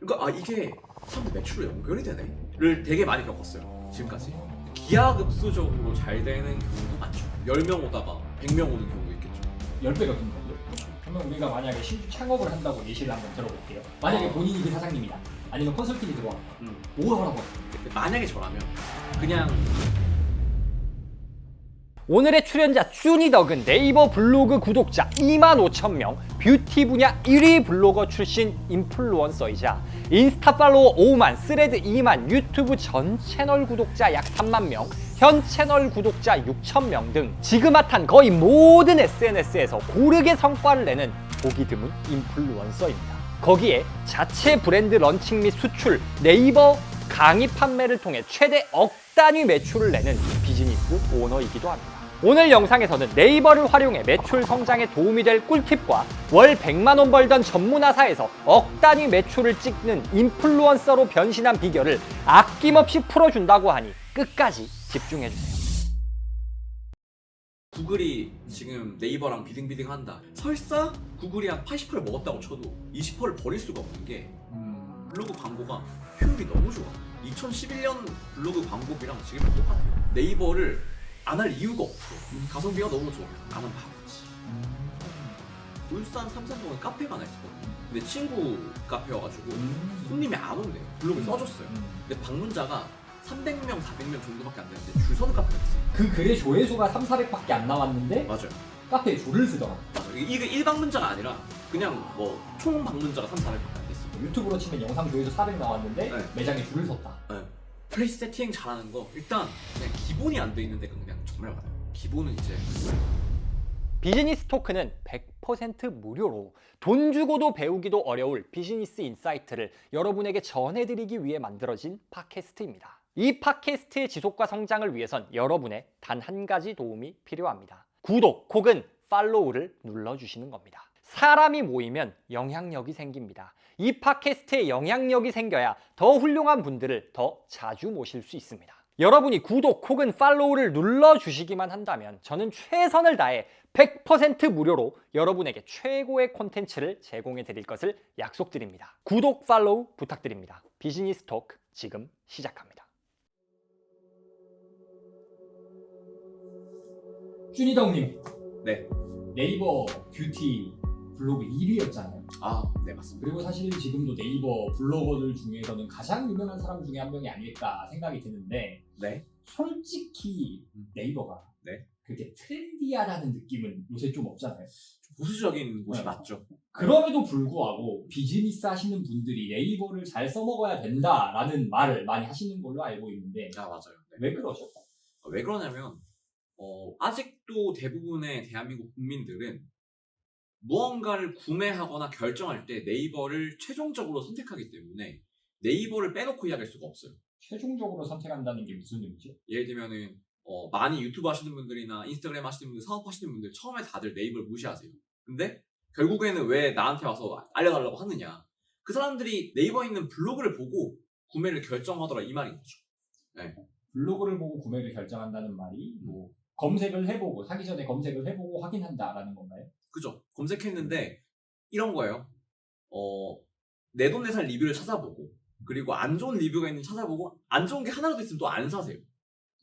그러니까 이게 사람들 매출로 연결이 되네?를 되게 많이 겪었어요 지금까지. 기하급수적으로 잘 되는 경우도 많죠. 10명 오다가 100명 오는 경우도 있겠죠. 10배가 큰 거죠? 그러면 우리가 만약에 신규 창업을 한다고 예시를 한번 들어볼게요. 만약에 본인이 그 사장님이다. 아니면 컨설팅이 들어왔다. 뭘 하라고 할까요? 만약에 저라면 그냥 오늘의 출연자 쭈니덕은 네이버 블로그 구독자 25,000명, 뷰티 분야 1위 블로거 출신 인플루언서이자 인스타 팔로워 5만, 스레드 2만, 유튜브 전 채널 구독자 약 3만 명, 현 채널 구독자 6,000명 등 지금 핫한 거의 모든 SNS에서 고르게 성과를 내는 보기 드문 인플루언서입니다. 거기에 자체 브랜드 런칭 및 수출, 네이버 강의 판매를 통해 최대 억 단위 매출을 내는 비즈니스 오너이기도 합니다. 오늘 영상에서는 네이버를 활용해 매출 성장에 도움이 될 꿀팁과 월 100만 원 벌던 전문화사에서 억 단위 매출을 찍는 인플루언서로 변신한 비결을 아낌없이 풀어준다고 하니 끝까지 집중해주세요. 구글이 지금 네이버랑 비등비등한다. 설사 구글이 한 80%를 먹었다고 쳐도 20%를 버릴 수가 없는 게 블로그 광고가 효율이 너무 좋아. 2011년 블로그 광고비랑 지금이랑 똑같아요. 네이버를 안 할 이유가 없어. 가성비가 너무 좋아. 나는 바보지. 울산 삼성동에 카페가 하나 있었거든요. 근데 친구 카페여가지고 손님이 안 온대요. 블로그를 써줬어요. 근데 방문자가 300명, 400명 정도밖에 안 되는데 줄 서는 카페가 있어요. 그 글의 조회수가 3, 400밖에 안 나왔는데 맞아요. 카페에 줄을 쓰더라. 맞아요. 이게 1방문자가 아니라 그냥 뭐 총 방문자가 3, 400밖에 안 됐어요. 유튜브로 치면 영상 조회수 400 나왔는데 네. 매장에 줄을 섰다. 네. 플레이스 세팅 잘하는 거 일단 그냥 기본이 안 돼 있는 데가 그냥 정말 많아요. 기본은 이제 비즈니스 토크는 100% 무료로 돈 주고도 배우기도 어려울 비즈니스 인사이트를 여러분에게 전해드리기 위해 만들어진 팟캐스트입니다. 이 팟캐스트의 지속과 성장을 위해선 여러분의 단 한 가지 도움이 필요합니다. 구독 혹은 팔로우를 눌러주시는 겁니다. 사람이 모이면 영향력이 생깁니다. 이 팟캐스트에 영향력이 생겨야 더 훌륭한 분들을 더 자주 모실 수 있습니다. 여러분이 구독 혹은 팔로우를 눌러주시기만 한다면 저는 최선을 다해 100% 무료로 여러분에게 최고의 콘텐츠를 제공해 드릴 것을 약속드립니다. 구독, 팔로우 부탁드립니다. 비즈니스 토크 지금 시작합니다. 쭈니덕님, 네. 네이버 뷰티 블로그 1위였잖아요. 네 맞습니다. 그리고 사실 지금도 네이버 블로거들 중에서는 가장 유명한 사람 중에 한 명이 아닐까 생각이 드는데 네. 솔직히 네이버가 네. 그렇게 트렌디하다는 느낌은 요새 좀 없잖아요. 좀 보수적인 곳이 네. 맞죠. 그럼에도 불구하고 비즈니스 하시는 분들이 네이버를 잘 써먹어야 된다라는 말을 많이 하시는 걸로 알고 있는데 맞아요. 네. 왜 그러죠? 왜 그러냐면 아직도 대부분의 대한민국 국민들은 무언가를 구매하거나 결정할 때 네이버를 최종적으로 선택하기 때문에 네이버를 빼놓고 이야기할 수가 없어요. 최종적으로 선택한다는 게 무슨 의미죠? 예를 들면은 많이 유튜브 하시는 분들이나 인스타그램 하시는 분들, 사업하시는 분들 처음에 다들 네이버를 무시하세요. 근데 결국에는 왜 나한테 와서 알려달라고 하느냐. 그 사람들이 네이버에 있는 블로그를 보고 구매를 결정하더라 이 말인 거죠. 네. 블로그를 보고 구매를 결정한다는 말이 뭐 검색을 해보고 사기 전에 검색을 해보고 확인한다라는 건가요? 그죠. 검색했는데 이런 거예요. 내돈내산 리뷰를 찾아보고 그리고 안 좋은 리뷰가 있는 찾아보고 안 좋은 게 하나라도 있으면 또 안 사세요.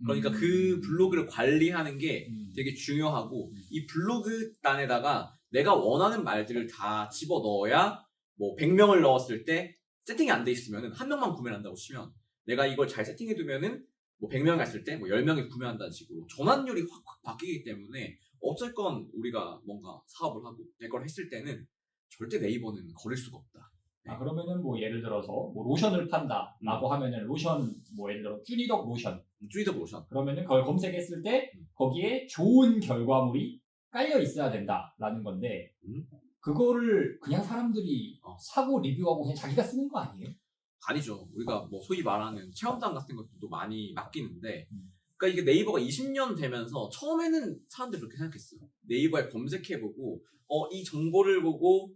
그러니까 그 블로그를 관리하는 게 되게 중요하고 이 블로그 단에다가 내가 원하는 말들을 다 집어넣어야 뭐 100명을 넣었을 때 세팅이 안 돼 있으면 한 명만 구매를 한다고 치면 내가 이걸 잘 세팅해 두면은 뭐 100명이 갔을 때 뭐 10명이 구매한다는 식으로 전환율이 확 바뀌기 때문에 어쨌건 우리가 뭔가 사업을 하고 이걸 했을 때는 절대 네이버는 거릴 수가 없다. 아, 그러면은 뭐 예를 들어서 뭐 로션을 판다라고 하면은 로션 뭐 예를 들어 쭈니덕 로션 쭈이더 로션. 그러면은 그걸 검색했을 때 거기에 좋은 결과물이 깔려 있어야 된다라는 건데 그거를 그냥 사람들이 사고 리뷰하고 그냥 자기가 쓰는 거 아니에요? 아니죠. 우리가 뭐 소위 말하는 체험단 같은 것들도 많이 맡기는데 그러니까 이게 네이버가 20년 되면서 처음에는 사람들이 그렇게 생각했어요. 네이버에 검색해보고 이 정보를 보고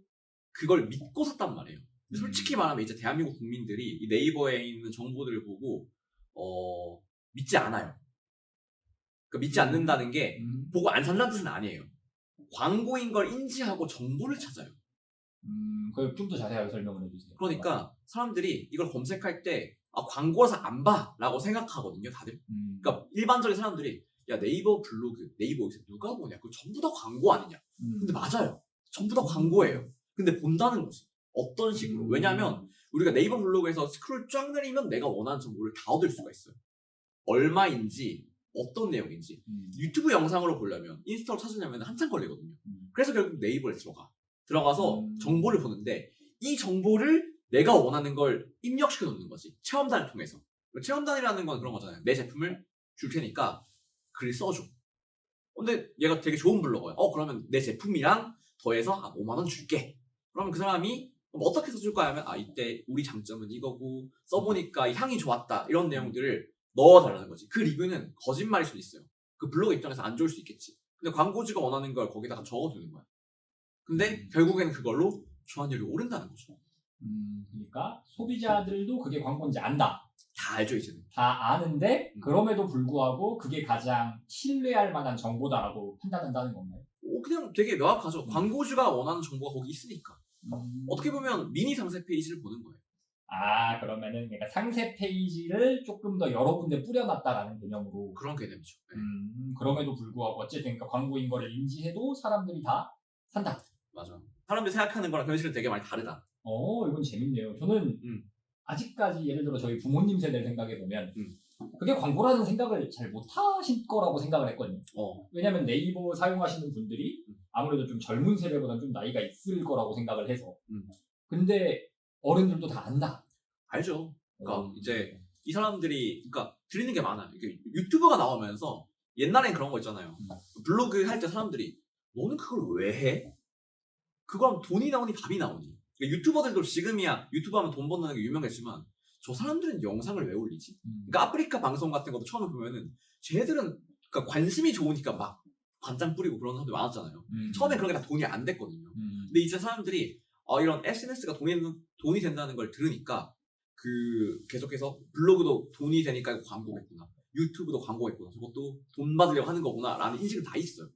그걸 믿고 샀단 말이에요. 근데 솔직히 말하면 이제 대한민국 국민들이 이 네이버에 있는 정보들을 보고 믿지 않아요. 그러니까 믿지 않는다는 게 보고 안 산다는 뜻은 아니에요. 광고인 걸 인지하고 정보를 찾아요. 그걸 좀 더 자세하게 설명을 해주세요. 그러니까 사람들이 이걸 검색할 때 광고라서 안 봐라고 생각하거든요, 다들. 그러니까 일반적인 사람들이 야 네이버 블로그, 네이버 여기서 누가 보냐? 그거 전부 다 광고 아니냐? 근데 맞아요. 전부 다 광고예요. 근데 본다는 거지. 어떤 식으로? 왜냐하면 우리가 네이버 블로그에서 스크롤 쫙 내리면 내가 원하는 정보를 다 얻을 수가 있어요. 얼마인지, 어떤 내용인지. 유튜브 영상으로 보려면, 인스타로 찾으려면 한참 걸리거든요. 그래서 결국 네이버에 들어가서 정보를 보는데 이 정보를 내가 원하는 걸 입력시켜 놓는 거지. 체험단을 통해서. 체험단이라는 건 그런 거잖아요. 내 제품을 줄 테니까 글 써줘. 근데 얘가 되게 좋은 블로거야. 그러면 내 제품이랑 더해서 5만 원 줄게. 그러면 그 사람이 어떻게 써줄 거야 하면 이때 우리 장점은 이거고 써보니까 향이 좋았다. 이런 내용들을 넣어달라는 거지. 그 리뷰는 거짓말일 수도 있어요. 그 블로그 입장에서 안 좋을 수 있겠지. 근데 광고주가 원하는 걸 거기다가 적어두는 거야. 근데 결국에는 그걸로 주안율이 오른다는 거죠. 그러니까 소비자들도 그게 광고인지 안다. 다 알죠 이제는. 다 아는데 그럼에도 불구하고 그게 가장 신뢰할 만한 정보다라고 판단한다는 건가요? 그냥 되게 명확하죠. 광고주가 원하는 정보가 거기 있으니까. 어떻게 보면 미니 상세 페이지를 보는 거예요. 그러면은 그러니까 상세 페이지를 조금 더 여러 군데 뿌려놨다라는 개념으로. 그런 개념이죠. 네. 그럼에도 불구하고 어쨌든 그러니까 광고인 거를 인지해도 사람들이 다 산다. 맞아. 사람들이 생각하는 거랑 현실은 되게 많이 다르다. 이건 재밌네요. 저는 아직까지 예를 들어 저희 부모님 세대를 생각해 보면 그게 광고라는 생각을 잘 못하실 거라고 생각을 했거든요. 왜냐하면 네이버 사용하시는 분들이 아무래도 좀 젊은 세대보다는 좀 나이가 있을 거라고 생각을 해서. 근데 어른들도 다 안다. 알죠. 그러니까 이제 이 사람들이 그러니까 들리는 게 많아요. 이게 유튜브가 나오면서 옛날엔 그런 거 있잖아요. 블로그 할 때 사람들이 너는 그걸 왜 해? 그거 하면 돈이 나오니 밥이 나오니. 그러니까 유튜버들도 지금이야 유튜브 하면 돈 번다는 게 유명했지만 저 사람들은 영상을 왜 올리지? 그러니까 아프리카 방송 같은 것도 처음에 보면은 쟤네들은 그러니까 관심이 좋으니까 막 관장 뿌리고 그런 사람들 많았잖아요. 처음엔 그런 게 다 돈이 안 됐거든요. 근데 이제 사람들이 이런 SNS가 돈이 된다는 걸 들으니까 계속해서 블로그도 돈이 되니까 이거 광고겠구나. 유튜브도 광고겠구나. 저것도 돈 받으려고 하는 거구나. 라는 인식은 다 있어요.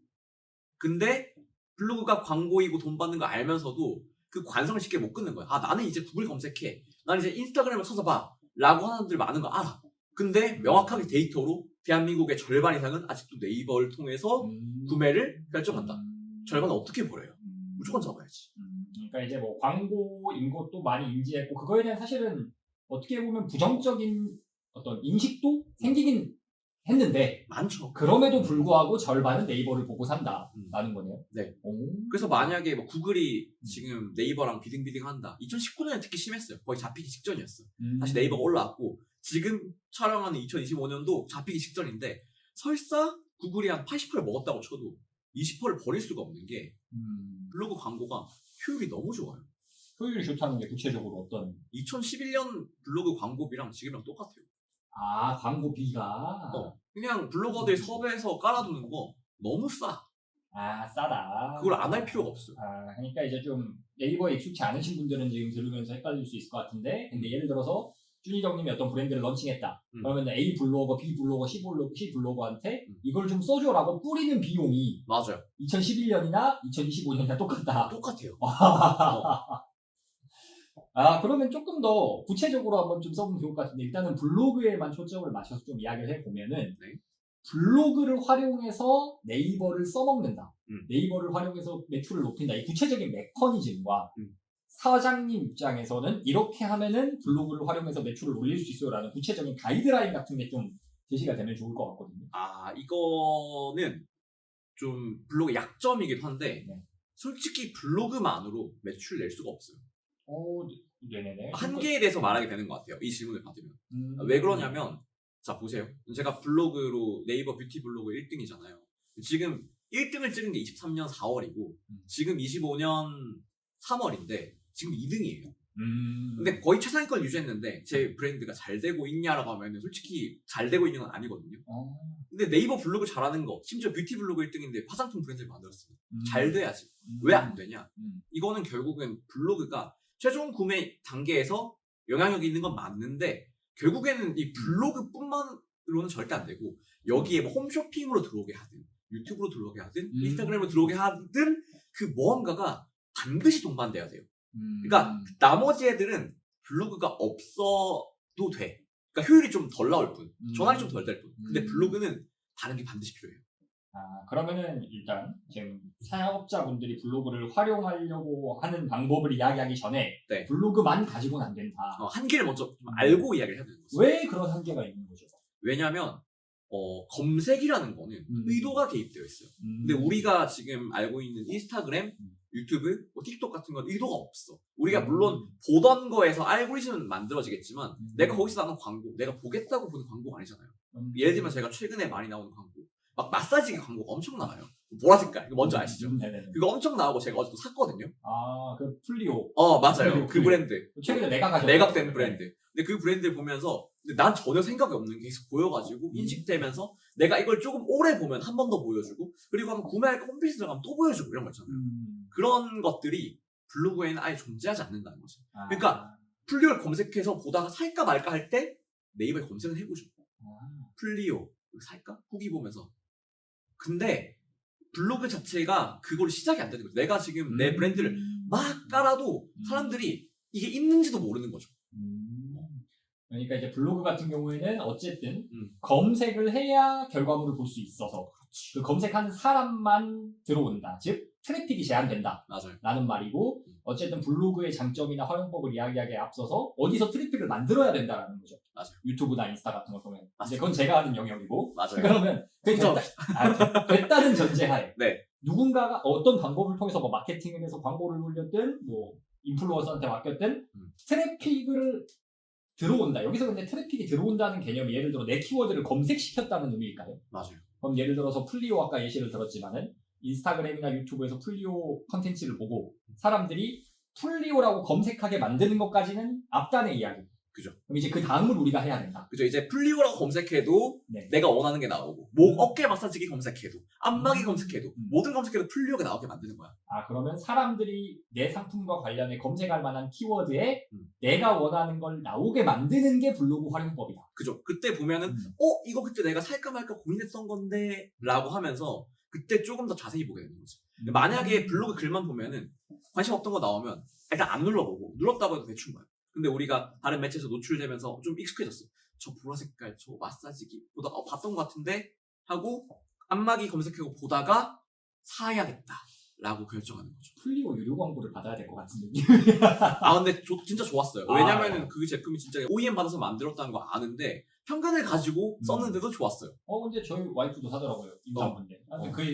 근데 블로그가 광고이고 돈 받는 거 알면서도 그 관성을 쉽게 못 끊는 거야. 나는 이제 구글 검색해. 나는 이제 인스타그램을 찾아봐. 라고 하는 사람들 많은 거 알아. 근데 명확하게 데이터로 대한민국의 절반 이상은 아직도 네이버를 통해서 구매를 결정한다. 절반은 어떻게 버려요? 무조건 잡아야지. 그러니까 이제 뭐 광고인 것도 많이 인지했고 그거에 대한 사실은 어떻게 보면 부정적인 어떤 인식도 생기긴 했는데 많죠. 그럼에도 불구하고 절반은 네이버를 보고 산다라는 거네요. 네. 그래서 만약에 뭐 구글이 지금 네이버랑 비등비등한다. 2019년에 특히 심했어요. 거의 잡히기 직전이었어. 다시 네이버가 올라왔고 지금 촬영하는 2025년도 잡히기 직전인데 설사 구글이 한 80% 먹었다고 쳐도 20%를 버릴 수가 없는 게 블로그 광고가 효율이 너무 좋아요. 효율이 좋다는 게 구체적으로 어떤? 2011년 블로그 광고비랑 지금이랑 똑같아요. 광고비가? 그냥 블로거들 섭외해서 깔아두는 거 너무 싸. 싸다. 그걸 안 할 필요가 없어요. 그러니까 이제 좀 네이버에 익숙치 않으신 분들은 지금 들으면서 헷갈릴 수 있을 것 같은데 근데 예를 들어서 준희정님이 어떤 브랜드를 런칭했다. 그러면 A 블로거, B 블로거, C 블로거한테 이걸 좀 써줘라고 뿌리는 비용이 맞아요. 2011년이나 2025년이나 똑같다. 똑같아요. 그러면 조금 더 구체적으로 한번 좀 써보면 좋을 것 같은데 일단은 블로그에만 초점을 맞춰서 좀 이야기를 해보면은 블로그를 활용해서 네이버를 써먹는다. 네이버를 활용해서 매출을 높인다. 이 구체적인 메커니즘과 사장님 입장에서는 이렇게 하면은 블로그를 활용해서 매출을 올릴 수 있어요 라는 구체적인 가이드라인 같은 게 좀 제시가 되면 좋을 것 같거든요. 이거는 좀 블로그 약점이기도 한데 솔직히 블로그만으로 매출 낼 수가 없어요. 네네네. 한계에 대해서 말하게 되는 것 같아요. 이 질문을 받으면. 왜 그러냐면 자 보세요. 제가 블로그로 네이버 뷰티 블로그 1등이잖아요. 지금 1등을 찍은 게 23년 4월이고 지금 25년 3월인데 지금 2등이에요. 근데 거의 최상위권 유지했는데 제 브랜드가 잘 되고 있냐라고 하면 솔직히 잘 되고 있는 건 아니거든요. 근데 네이버 블로그 잘하는 거 심지어 뷰티 블로그 1등인데 화장품 브랜드를 만들었어요. 잘 돼야지. 왜 안 되냐? 이거는 결국엔 블로그가 최종 구매 단계에서 영향력이 있는 건 맞는데 결국에는 이 블로그뿐만으로는 절대 안 되고 여기에 뭐 홈쇼핑으로 들어오게 하든 유튜브로 들어오게 하든 인스타그램으로 들어오게 하든 그 무언가가 반드시 동반돼야 돼요. 그러니까 나머지 애들은 블로그가 없어도 돼. 그러니까 효율이 좀 덜 나올 뿐, 전환이 좀 덜 될 뿐. 근데 블로그는 다른 게 반드시 필요해요. 그러면은 일단 지금 사업자분들이 블로그를 활용하려고 하는 방법을 이야기하기 전에 네. 블로그만 가지고는 안 된다. 한계를 먼저 좀 알고 이야기를 해야 되는 거죠. 왜 그런 한계가 있는 거죠? 왜냐하면 검색이라는 거는 의도가 개입되어 있어요. 근데 우리가 지금 알고 있는 인스타그램, 유튜브, 뭐 틱톡 같은 건 의도가 없어. 우리가 물론 보던 거에서 알고리즘은 만들어지겠지만 내가 거기서 나오는 광고, 내가 보겠다고 보는 광고가 아니잖아요. 예를 들면 제가 최근에 많이 나오는 광고, 막 마사지 광고가 엄청 나와요. 보라색깔, 이거 뭔지 아시죠? 네네네. 그거 엄청 나오고 제가 어제도 샀거든요. 그 플리오. 맞아요. 그 브랜드. 최근에 매각하셨죠? 매각된 브랜드. 근데 그 브랜드를 보면서 근데 난 전혀 생각이 없는 게 계속 보여가지고 인식되면서 내가 이걸 조금 오래 보면 한 번 더 보여주고 그리고 한번 구매할 홈페이지 들어가면 또 보여주고 이런 거 있잖아요. 그런 것들이 블로그에는 아예 존재하지 않는다는 거죠. 그러니까 플리오를 검색해서 보다가 살까 말까 할 때 네이버에 검색을 해보죠. 플리오 이거 살까? 후기 보면서. 근데 블로그 자체가 그걸로 시작이 안 되는 거죠. 내가 지금 내 브랜드를 막 깔아도 사람들이 이게 있는지도 모르는 거죠. 그러니까 이제 블로그 같은 경우에는 어쨌든 검색을 해야 결과물을 볼 수 있어서 그 검색하는 사람만 들어온다. 즉 트래픽이 제한된다. 맞아요. 라는 말이고 어쨌든 블로그의 장점이나 활용법을 이야기하기에 앞서서 어디서 트래픽을 만들어야 된다라는 거죠. 맞아요. 유튜브나 인스타 같은 걸 보면. 맞습니다. 이제 그건 제가 하는 영역이고. 맞아요. 그러면 됐다는 전제하에 네. 누군가가 어떤 방법을 통해서 뭐 마케팅을 해서 광고를 올렸든 뭐 인플루언서한테 맡겼든 트래픽을 들어온다. 여기서 근데 트래픽이 들어온다는 개념이 예를 들어 내 키워드를 검색시켰다는 의미일까요? 맞아요. 그럼 예를 들어서 플리오 아까 예시를 들었지만은 인스타그램이나 유튜브에서 플리오 컨텐츠를 보고 사람들이 플리오라고 검색하게 만드는 것까지는 앞단의 이야기. 그죠. 그럼 이제 그 다음을 우리가 해야 된다. 그죠. 이제 플리오라고 검색해도 네. 내가 원하는 게 나오고 목, 어깨 마사지기 검색해도 안마기 검색해도 모든 검색해도 플리오가 나오게 만드는 거야. 그러면 사람들이 내 상품과 관련해 검색할 만한 키워드에 내가 원하는 걸 나오게 만드는 게 블로그 활용법이다. 그죠. 그때 보면은 이거 그때 내가 살까 말까 고민했던 건데 라고 하면서 그때 조금 더 자세히 보게 되는 거죠. 만약에 블로그 글만 보면은 관심 없던 거 나오면 일단 안 눌러보고 눌렀다고 해도 대충 봐요. 근데 우리가 다른 매체에서 노출되면서 좀 익숙해졌어. 저 보라색깔, 저 마사지기 보다 봤던 것 같은데 하고 안마기 검색하고 보다가 사야겠다 라고 결정하는 거죠. 플리오 유료 광고를 받아야 될 것 같은 느낌. 근데 진짜 좋았어요. 왜냐면은 그 제품이 진짜 OEM 받아서 만들었다는 거 아는데 편견을 가지고 썼는데도 좋았어요. 근데 저희 와이프도 사더라고요. 임산부인데.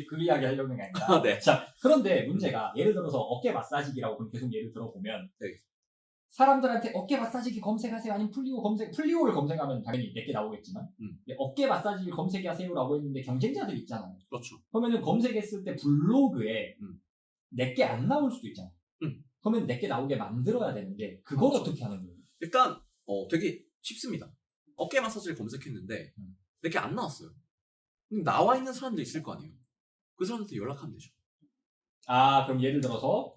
그 이야기 하려는 게 아니라. 네. 자, 그런데 문제가 예를 들어서 어깨 마사지기라고 계속 예를 들어보면 네. 사람들한테 어깨 마사지기 검색하세요. 아니면 플리오를 검색하면 당연히 내게 나오겠지만 어깨 마사지기 검색하세요라고 했는데 경쟁자들이 있잖아요. 그렇죠. 그러면은 검색했을 때 블로그에 내게 안 나올 수도 있잖아요. 그러면 내게 나오게 만들어야 되는데 그걸 그렇죠. 어떻게 하는 거예요? 일단 되게 쉽습니다. 어깨 마사지를 검색했는데 내게 안 나왔어요. 그럼 나와 있는 사람도 있을 거 아니에요. 그 사람한테 연락하면 되죠. 그럼 예를 들어서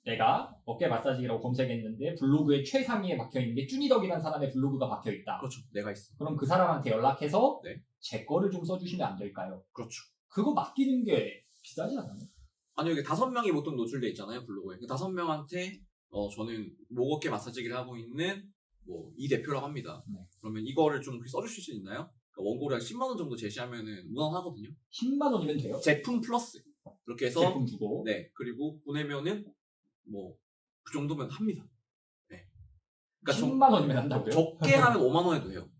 내가 어깨 마사지기라고 검색했는데 블로그에 최상위에 박혀있는 게 쭈니덕이라는 사람의 블로그가 박혀있다. 그렇죠. 내가 있어. 그럼 그 사람한테 연락해서 네. 제 거를 좀 써주시면 안 될까요? 그렇죠. 그거 맡기는 게 비싸지 않아요? 아니 여기 5명이 보통 노출돼 있잖아요. 블로그에. 그 5명한테 저는 목 어깨 마사지기를 하고 있는 이 대표라고 합니다. 네. 그러면 이거를 좀 주실 수 있나요? 그러니까 원고를 한 10만 원 정도 제시하면은 무난하거든요. 10만 원이면 돼요? 제품 플러스 그렇게 해서 제품 주고. 네. 그리고 보내면은 그 정도면 합니다. 네. 그러니까 10만 원이면 한다고요? 적게 하면 5만 원에도 해요.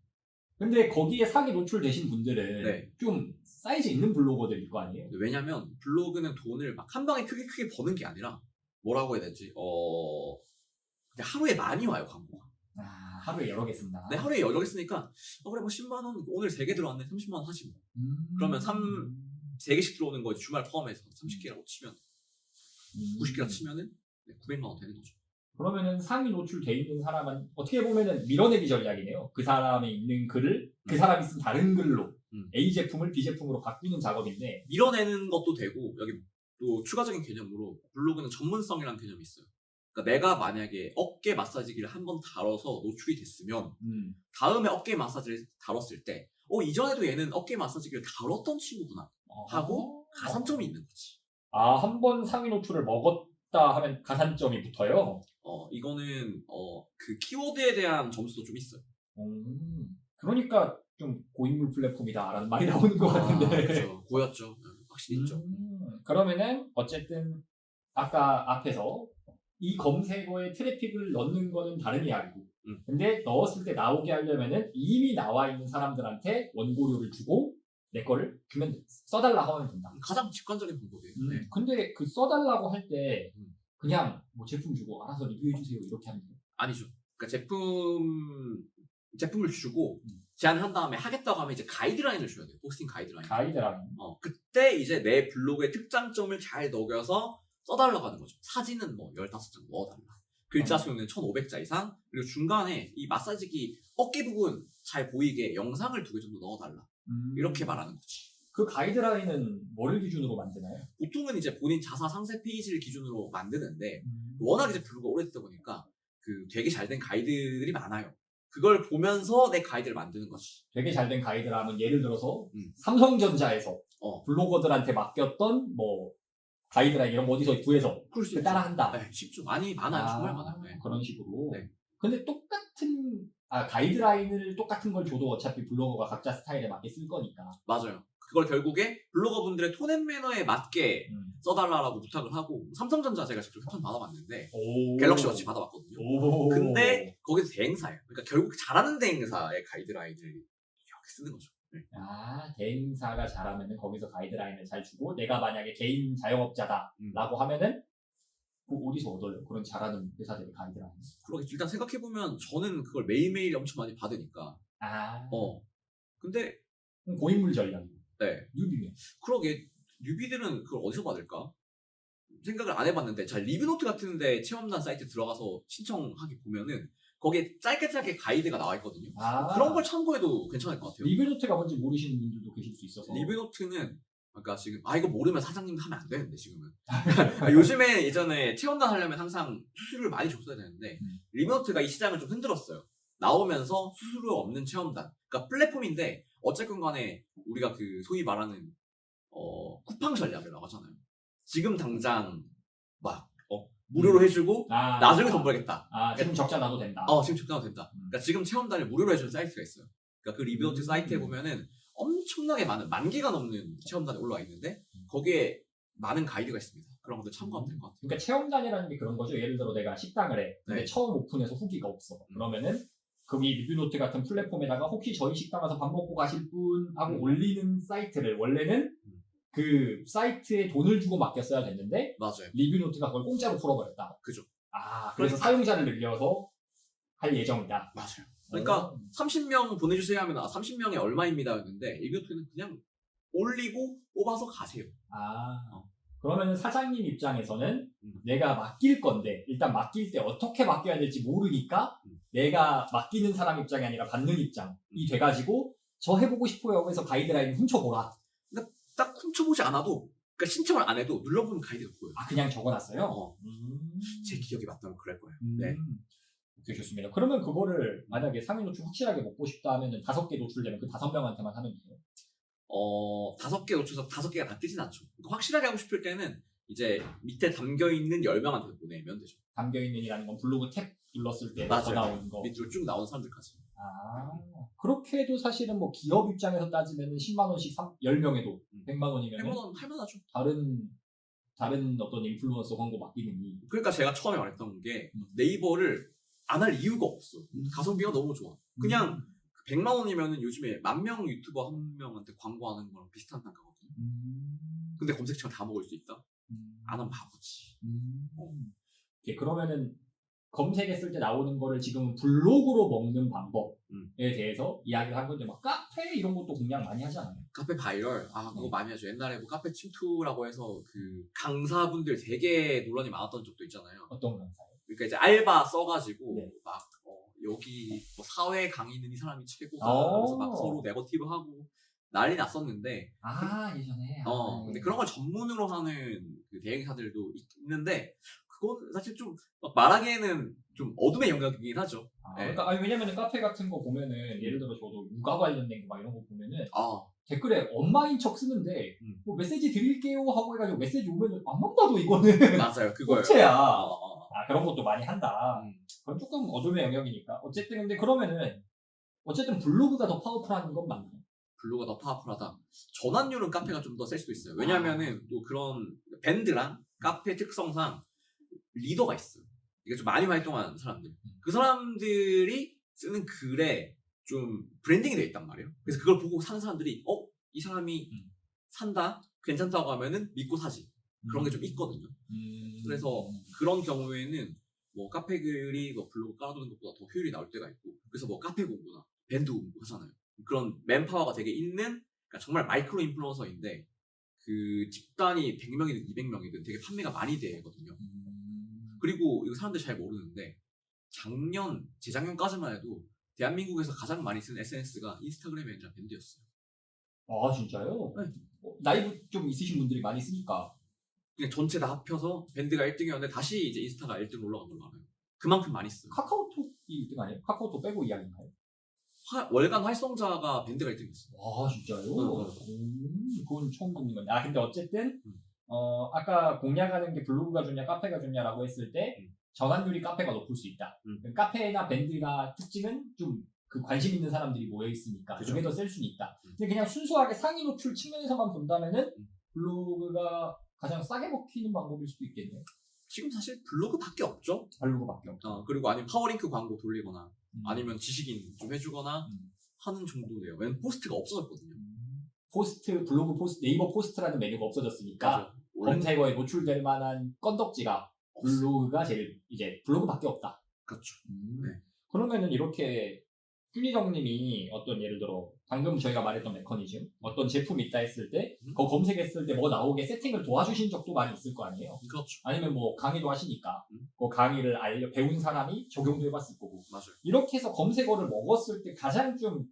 근데 거기에 상위 노출되신 분들은 네. 좀 사이즈 있는 블로거들일 거 아니에요? 왜냐면 블로그는 돈을 막 한 방에 크게 버는 게 아니라 뭐라고 해야 되지? 그냥 하루에 많이 와요 광고가. 하루에 여러 개 쓴다. 네, 하루에 여러 개 쓰니까 그래 10만 원 오늘 3개 들어왔네 30만 원 하지 뭐. 그러면 3개씩 들어오는 거 주말 포함해서 30개라고 치면 90개라고 치면은 900만 원 되는 거죠. 그러면은 상위 노출돼 있는 사람은 어떻게 보면은 밀어내기 전략이네요. 그 사람이 있는 글을 그 사람이 쓴 다른 글로 A 제품을 B 제품으로 바꾸는 작업인데 밀어내는 것도 되고 여기 또 추가적인 개념으로 블로그는 전문성이라는 개념이 있어요. 그러니까 내가 만약에 어깨 마사지기를 한번 다뤄서 노출이 됐으면 다음에 어깨 마사지를 다뤘을 때 이전에도 얘는 어깨 마사지기를 다뤘던 친구구나 하고 가산점이 있는 거지. 한 번 상위 노출을 있다 하면 가산점이 붙어요. 이거는 그 키워드에 대한 점수도 좀 있어요. 그러니까 좀 고인물 플랫폼이다라는 말이 나오는 것 같은데. 그렇죠. 고였죠. 확실히 있죠. 그러면은 어쨌든 아까 앞에서 이 검색어에 트래픽을 넣는 거는 다른 이야기고, 근데 넣었을 때 나오게 하려면은 이미 나와 있는 사람들한테 원고료를 주고 내 거를 주면 써달라고 하면 된다. 가장 직관적인 방법이에요. 네. 근데 그 써달라고 할 때 그냥 뭐 제품 주고 알아서 리뷰해주세요 이렇게 하면 돼요? 아니죠. 그러니까 제품을 주고 제안을 한 다음에 하겠다고 하면 이제 가이드라인을 줘야 돼요. 포스팅 가이드라인. 가이드라인. 그때 이제 내 블로그의 특장점을 잘 녹여서 써달라고 하는 거죠. 사진은 뭐 15장 넣어달라. 글자 수는 1500자 이상. 그리고 중간에 이 마사지기 어깨 부분 잘 보이게 영상을 2개 정도 넣어달라. 이렇게 말하는 거지. 그 가이드라인은 뭐를 기준으로 만드나요? 보통은 이제 본인 자사 상세 페이지를 기준으로 만드는데 워낙 이제 블로그가 오래되다 보니까 그 되게 잘 된 가이드들이 많아요. 그걸 보면서 내 가이드를 만드는 거지. 되게 잘 된 가이드라면 예를 들어서 삼성전자에서 블로거들한테 맡겼던 뭐 가이드라인 이런 거 어디서 구해서 그럴 수 있죠. 따라한다. 네, 쉽죠. 많아요. 정말 많아요. 네. 그런 식으로. 네. 근데 가이드라인을 똑같은 걸 줘도 어차피 블로거가 각자 스타일에 맞게 쓸 거니까. 맞아요. 그걸 결국에 블로거분들의 톤 앤 매너에 맞게 써달라고 부탁을 하고, 삼성전자 제가 직접 협찬 받아봤는데 갤럭시 워치 받아봤거든요. 근데 거기서 대행사예요. 그러니까 결국 잘하는 대행사의 가이드라인을 이렇게 쓰는 거죠. 네. 대행사가 잘하면은 거기서 가이드라인을 잘 주고, 내가 만약에 개인 자영업자다라고 하면은 어디서 얻어요? 그런 잘하는 회사들의 가이드라인. 그러게 일단 생각해보면 저는 그걸 매일매일 엄청 많이 받으니까. 근데 그럼 고인물 전략이고. 네. 뉴비면. 그러게 뉴비들은 그걸 어디서 받을까? 생각을 안 해봤는데, 잘 리뷰노트 같은데 체험단 사이트 들어가서 신청하기 보면은 거기에 짧게 가이드가 나와 있거든요. 그런 걸 참고해도 괜찮을 것 같아요. 리뷰노트가 뭔지 모르시는 분들도 계실 수 있어서. 리뷰노트는 그러니까 지금 이거 모르면 사장님도 하면 안 되는데 지금은 요즘에 예전에 체험단 하려면 항상 수수료를 많이 줬어야 되는데 리뷰노트가 이 시장을 좀 흔들었어요. 나오면서 수수료 없는 체험단, 그러니까 플랫폼인데 어쨌건 간에 우리가 그 소위 말하는 쿠팡 전략을 나가잖아요. 지금 당장 막 무료로 해주고 나중에 돈 벌겠다. 지금 적자 나도 된다. 지금 적자 나도 된다. 그러니까 지금 체험단을 무료로 해주는 사이트가 있어요. 그러니까 그 리뷰노트 사이트에 보면은 엄청나게 많은 10,000개가 넘는 체험단이 올라와 있는데 거기에 많은 가이드가 있습니다. 그런 것들 참고하면 될 것 같아요. 그러니까 체험단이라는 게 그런 거죠. 예를 들어 내가 식당을 해. 근데 처음 오픈해서 후기가 없어. 그러면은 거기 리뷰노트 같은 플랫폼에다가 혹시 저희 식당 가서 밥 먹고 가실 분 하고 올리는 사이트를 원래는 그 사이트에 돈을 주고 맡겼어야 됐는데 맞아요. 리뷰노트가 그걸 공짜로 풀어버렸다. 그죠. 그래서 사용자를 늘려서 할 예정이다. 맞아요. 그러니까 30명 보내주세요 하면 30명에 얼마입니다 했는데 리뷰노트는 그냥 올리고 뽑아서 가세요. 그러면 사장님 입장에서는 내가 맡길 건데 일단 맡길 때 어떻게 맡겨야 될지 모르니까 내가 맡기는 사람 입장이 아니라 받는 입장이 돼가지고 저 해보고 싶어요 해서 가이드라인 훔쳐보라. 그러니까 딱 훔쳐보지 않아도, 그러니까 신청을 안 해도 눌러보면 가이드가 보여요. 그냥 적어놨어요? 제 기억이 맞다면 그럴 거예요. 네. 오케이, 좋습니다. 그러면 그거를 만약에 상위 노출 확실하게 먹고 싶다 하면은 5개 노출되면 그 5명한테만 하면 돼요? 5개 놓쳐서 5개가 다 뜨진 않죠. 확실하게 하고 싶을 때는 이제 밑에 담겨있는 10명한테 보내면 되죠. 담겨있는이라는 건 블로그 탭 눌렀을 때 맞아요. 나오는 거. 밑으로 쭉 나오는 사람들까지. 그렇게 해도 사실은 뭐 기업 입장에서 따지면 10만원씩 10명에도 100만원이면 100만원 할만하죠. 다른 어떤 인플루언서 광고 맡기느니. 그러니까 제가 처음에 말했던 게 네이버를 안 할 이유가 없어. 가성비가 너무 좋아. 그냥 100만 원이면은 요즘에 10,000명 유튜버 한 명한테 광고하는 거랑 비슷한 단가거든요. 근데 검색창 다 먹을 수 있다? 안 하면 바보지. 그러면은 검색했을 때 나오는 거를 지금 블로그로 먹는 방법에 대해서 이야기를 한 건데, 막 카페 이런 것도 공략 많이 하잖아요. 카페 바이럴? 그거 많이 하죠. 옛날에 뭐 카페 침투라고 해서 그 강사분들 되게 논란이 많았던 적도 있잖아요. 어떤 강사요? 그러니까 이제 알바 써가지고 막 여기 뭐 사회 강의는 이 사람이 최고다. 그래서 막 서로 네거티브 하고 난리 났었는데. 예전에. 근데 그런 걸 전문으로 하는 그 대행사들도 있는데 그거는 사실 좀 말하기에는 좀 어둠의 영역이긴 하죠. 네. 그러니까 왜냐면은 카페 같은 거 보면은 예를 들어 저도 육아 관련된 거 막 이런 거 보면은 아, 댓글에 엄마인 척 쓰는데 음. 뭐 메시지 드릴게요 하고 해가지고 메시지 오면은 안만 봐도 이거는 맞아요. 그거예요. 꽃체야. 어. 그런 것도 많이 한다. 그건 조금 어둠의 영역이니까. 어쨌든 근데 그러면은 어쨌든 블로그가 더 파워풀한 건 맞나요? 블로그가 더 파워풀하다. 전환율은 카페가 좀 더 셀 수도 있어요. 왜냐면은 또 그런 밴드랑 카페 특성상 리더가 있어요. 이게 좀 많이 활동하는 사람들. 그 사람들이 쓰는 글에 좀 브랜딩이 되어 있단 말이에요. 그래서 그걸 보고 사는 사람들이 이 사람이 산다? 괜찮다고 하면은 믿고 사지. 그런 게 좀 있거든요. 그래서 그런 경우에는 뭐 카페 글이 뭐 블로그 깔아두는 것보다 더 효율이 나올 때가 있고, 그래서 뭐 카페 공부나 밴드 공부 하잖아요. 그런 맨파워가 되게 있는, 그러니까 정말 마이크로 인플루언서인데 그 집단이 100명이든 200명이든 되게 판매가 많이 되거든요. 그리고 이거 사람들이 잘 모르는데 재작년까지만 해도 대한민국에서 가장 많이 쓰는 SNS가 인스타그램이 아니라 밴드였어요. 아 진짜요? 네. 나이 좀 있으신 분들이 많이 쓰니까. 그냥 전체 다 합쳐서 밴드가 1등이었는데 다시 이제 인스타가 1등 올라간 걸로 알아요. 그만큼 많이 써요. 카카오톡이 1등 아니에요? 카카오톡 빼고 이야기인가요? 월간 활성자가 밴드가 1등이었어요. 와 진짜요? 응. 그건 처음 듣는 건데. 근데 어쨌든 응. 아까 공략하는 게 블로그가 좋냐 카페가 좋냐라고 했을 때 전환율이 카페가 높을 수 있다. 카페나 밴드가 특징은 좀 그 관심 있는 사람들이 모여 있으니까 그죠. 그게 더 셀 수는 있다. 근데 그냥 순수하게 상위 노출 측면에서만 본다면은 블로그가 가장 싸게 먹히는 방법일 수도 있겠네요. 지금 사실 블로그밖에 없죠. 블로그밖에 없죠. 그리고 아니면 파워링크 광고 돌리거나 아니면 지식인 좀 해주거나 하는 정도예요. 왜냐면 포스트가 없어졌거든요. 블로그 포스트, 네이버 포스트라는 메뉴가 없어졌으니까 맞아요. 원래 검색어에 노출될 만한 건덕지가 블로그가 제일 이제 블로그밖에 없다. 그렇죠. 네. 그러면은 이렇게 쭈니정님이 어떤 예를 들어 방금 저희가 말했던 메커니즘 어떤 제품이 있다 했을 때 그거 검색했을 때 뭐 나오게 세팅을 도와주신 적도 많이 있을 거 아니에요. 그렇죠. 아니면 뭐 강의도 하시니까 그 강의를 배운 사람이 적용도 해봤을 거고. 맞아요. 이렇게 해서 검색어를 먹었을 때 가장 좀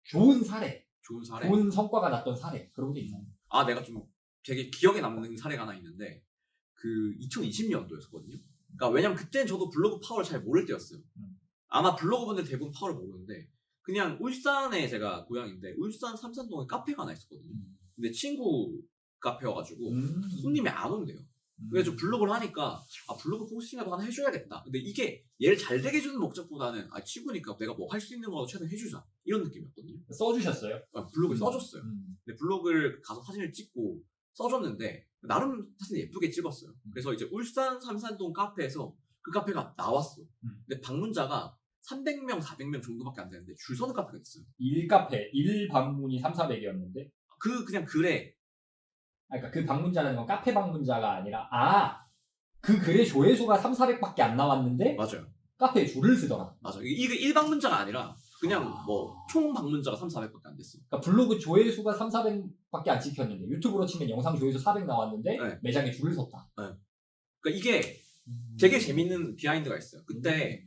좋은 사례, 좋은 사례. 좋은 성과가 났던 사례 그런 게 있나요? 내가 좀 되게 기억에 남는 사례가 하나 있는데 그 2020년도였거든요. 그러니까 왜냐면 그때는 저도 블로그 파워를 잘 모를 때였어요. 아마 블로그분들 대부분 파워를 모르는데 그냥 울산에 제가 고향인데 울산 삼산동에 카페가 하나 있었거든요. 근데 친구 카페여가지고 손님이 안 온대요. 그래서 좀 블로그를 하니까 블로그 포스팅이라도 하나 해줘야겠다. 근데 이게 얘를 잘 되게 해주는 목적보다는 친구니까 내가 뭐 할 수 있는 거라도 최대한 해주자 이런 느낌이었거든요. 써주셨어요? 블로그를 써줬어요. 근데 블로그를 가서 사진을 찍고 써줬는데 나름 사진 예쁘게 찍었어요. 그래서 이제 울산 삼산동 카페에서 그 카페가 나왔어. 근데 방문자가 300명, 400명 정도밖에 안 되는데 줄 서는 카페가 있어요. 1 방문이 3,400이었는데? 그냥 글에. 그러니까 그 방문자라는 건 카페 방문자가 아니라, 그 글의 조회수가 3,400밖에 안 나왔는데? 맞아요. 카페에 줄을 쓰더라. 맞아. 이게 1방문자가 아니라 그냥 총 방문자가 3,400밖에 안 됐어. 그러니까 블로그 조회수가 3,400밖에 안 찍혔는데, 유튜브로 치면 영상 조회수 400 나왔는데, 네. 매장에 줄을 섰다. 네. 그러니까 이게 되게 재밌는 비하인드가 있어요. 그때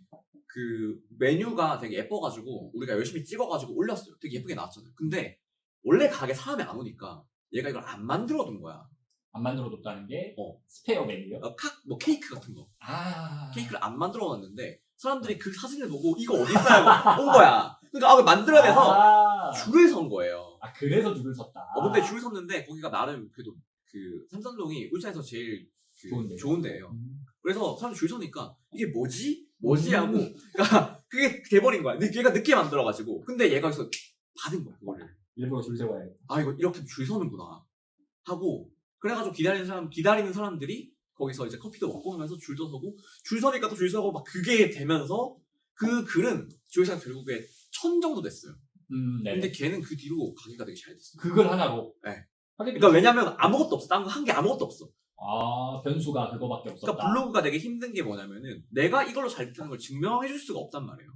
그 메뉴가 되게 예뻐가지고 우리가 열심히 찍어가지고 올렸어요. 되게 예쁘게 나왔잖아요. 근데 원래 가게 사람이 안 오니까 얘가 이걸 안 만들어둔 거야. 안 만들어뒀다는 게 스페어 메뉴요? 뭐 케이크 같은 거. 아. 케이크를 안 만들어놨는데 사람들이 그 사진을 보고 이거 어디 있어요? 온 거야. 그러니까 왜 만들어야 돼서 줄을 선 거예요. 아 그래서 줄을 섰다. 근데 줄 섰는데 거기가 나름 그래도 그 삼산동이 울산에서 제일 좋은 데예요. 그래서 사람들이 줄 서니까 이게 뭐지 하고 그러니까 그게 돼버린 거야. 근데 얘가 늦게 만들어가지고 근데 얘가 여기서 받은 거야 그거를. 일부러 줄 세워야겠다. 이거 이렇게 줄 서는구나 하고 그래가지고 기다리는 사람들이 거기서 이제 커피도 먹고 하면서 줄도 서고 줄 서니까 또 줄 서고 막 그게 되면서 그 글은 조회수가 결국에 1,000 정도 됐어요. 네. 근데 걔는 그 뒤로 가게가 되게 잘 됐어요. 그걸 하나로. 네. 그러니까 왜냐면 아무것도 없어. 딴 거 한 게 아무것도 없어. 변수가 그거밖에 없었다. 그러니까 블로그가 되게 힘든 게 뭐냐면은 내가 이걸로 잘 됐다는 걸 증명해 줄 수가 없단 말이에요.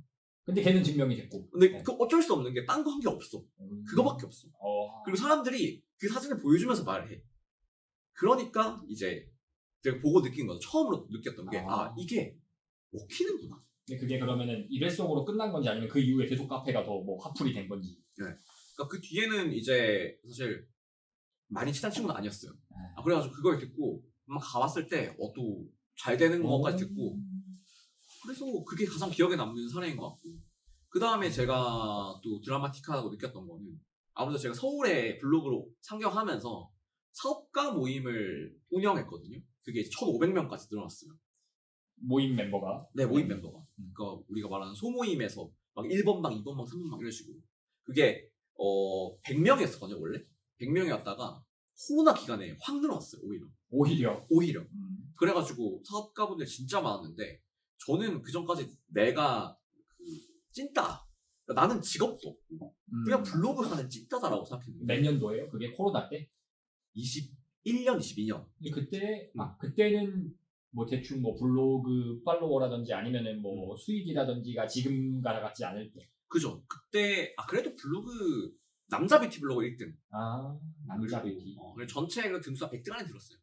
근데 걔는 증명이 됐고. 근데 그 어쩔 수 없는 게 딴 거 한 게 없어. 그거밖에 없어. 그리고 사람들이 그 사진을 보여주면서 말을 해. 그러니까 이제 제가 보고 느낀 거죠. 처음으로 느꼈던 게 이게 먹히는구나. 근데 그게 그러면은 일회성으로 끝난 건지 아니면 그 이후에 계속 카페가 더 뭐 화풀이 된 건지. 네. 그러니까 그 뒤에는 이제 사실 많이 친한 친구는 아니었어요. 그래가지고 그걸 듣고 막 가봤을 때 또 잘 되는 것까지 듣고 그래서 그게 가장 기억에 남는 사례인 것 같고 그 다음에 제가 또 드라마틱하다고 느꼈던 거는 아무래도 제가 서울에 블로그로 상경하면서 사업가 모임을 운영했거든요. 그게 1,500명까지 늘어났어요. 모임 멤버가. 네, 모임 멤버가. 그러니까 우리가 말하는 소모임에서 막 1번방, 2번방, 3번방 이런 식으로. 그게 100명이었거든요, 원래. 100명이었다가 코로나 기간에 확 늘어났어요, 오히려. 오히려. 그래가지고 사업가분들 진짜 많았는데 저는 그 전까지 내가 그 찐따. 그러니까 나는 직업도 없고 그냥 블로그 하는 찐따다라고 생각했는데 몇 년도예요? 그게 코로나 때? 21년, 22년. 근데 그때는 뭐 대충 뭐 블로그 팔로워라든지 아니면은 뭐 수익이라든지가 지금과 같지 않을 때. 그죠. 그때 그래도 블로그 남자 뷰티 블로그 1등. 남자 뷰티. 그리고 전체 그 등수가 100등 안에 들었어요.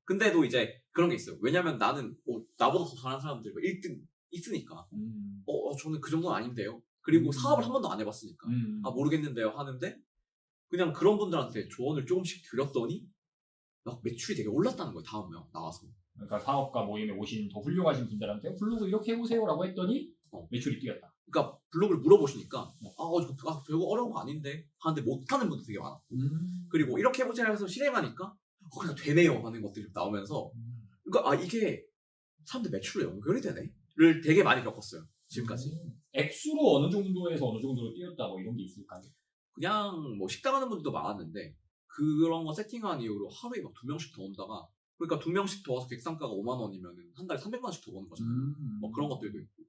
근데도 이제 그런 게 있어요. 왜냐면 나는 나보다 더 잘하는 사람들 1등 있으니까. 저는 그 정도는 아닌데요. 그리고 사업을 한 번도 안 해봤으니까. 모르겠는데요 하는데 그냥 그런 분들한테 조언을 조금씩 드렸더니 막 매출이 되게 올랐다는 거예요. 다음 명 나와서. 그러니까 사업가 모임에 오신 더 훌륭하신 분들한테 블로그 이렇게 해보세요라고 했더니 매출이 뛰었다. 그러니까 블로그를 물어보시니까 별거 어려운 거 아닌데 하는데 못하는 분도 되게 많았고 그리고 이렇게 해보자 해서 실행하니까 그냥 되네요 하는 것들이 나오면서 그러니까 이게 사람들 매출에 연결이 되네?를 되게 많이 겪었어요. 지금까지. 액수로 어느 정도에서 어느 정도로 뛰었다 뭐 이런 게 있을까요? 그냥 뭐 식당 하는 분들도 많았는데 그런 거 세팅한 이후로 하루에 막 2명씩 더 온다가 그러니까 2명씩 더 와서 객상가가 5만 원이면은 한 달에 300만 원씩 더 버는 거잖아요. 뭐 그런 것들도 있고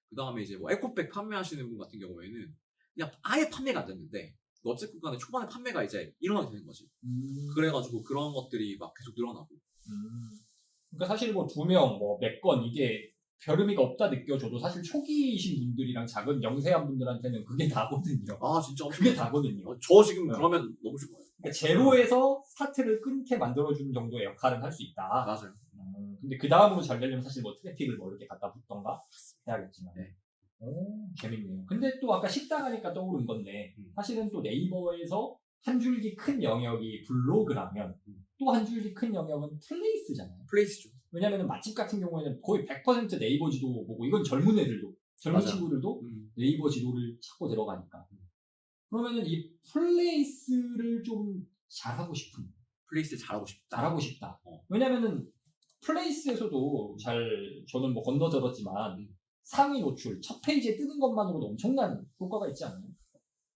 그 다음에 이제 뭐 에코백 판매하시는 분 같은 경우에는 그냥 아예 판매가 안 됐는데 어쨌든 간에 초반에 판매가 이제 일어나게 되는 거지. 그래가지고 그런 것들이 막 계속 늘어나고. 그러니까 사실 뭐 2명 뭐 몇 건 이게 별 의미가 없다 느껴져도 사실 초기이신 분들이랑 작은 영세한 분들한테는 그게 다거든요. 진짜 엄청 그게 다거든요. 저 지금 그러면 너무 좋아요. 그러니까 제로에서 스타트를 끊게 만들어주는 정도의 역할은 할 수 있다. 맞아요. 근데 그 다음으로 잘 되려면 사실 뭐 트래픽을 뭐 이렇게 갖다 붙던가 해야겠지만. 네. 재밌네요. 근데 또 아까 식당 하니까 떠오른 건데 사실은 또 네이버에서 한 줄기 큰 영역이 블로그라면 또 한 줄기 큰 영역은 플레이스잖아요. 플레이스죠. 왜냐면은 맛집 같은 경우에는 거의 100% 네이버 지도 보고 이건 젊은 애들도 젊은 맞아. 친구들도 네이버 지도를 찾고 들어가니까 그러면은 이 플레이스를 좀 잘하고 싶은 플레이스를 잘하고 싶다. 왜냐면은 플레이스에서도 저는 뭐 건너들었지만 상위 노출 첫 페이지에 뜨는 것만으로도 엄청난 효과가 있지 않나요?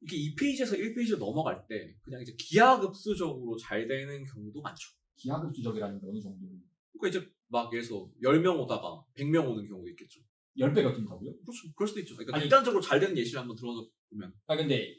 이게 2페이지에서 1페이지로 넘어갈 때 그냥 이제 기하급수적으로 잘 되는 경우도 많죠. 기하급수적이라는 게 어느 정도? 그러니까 이제 막 예서 10명 오다가 100명 오는 경우도 있겠죠. 10배가 뜬다고요? 그렇죠. 그럴 수도 있죠. 그러니까 아니, 극단적으로 잘 되는 예시를 한번 들어보면. 근데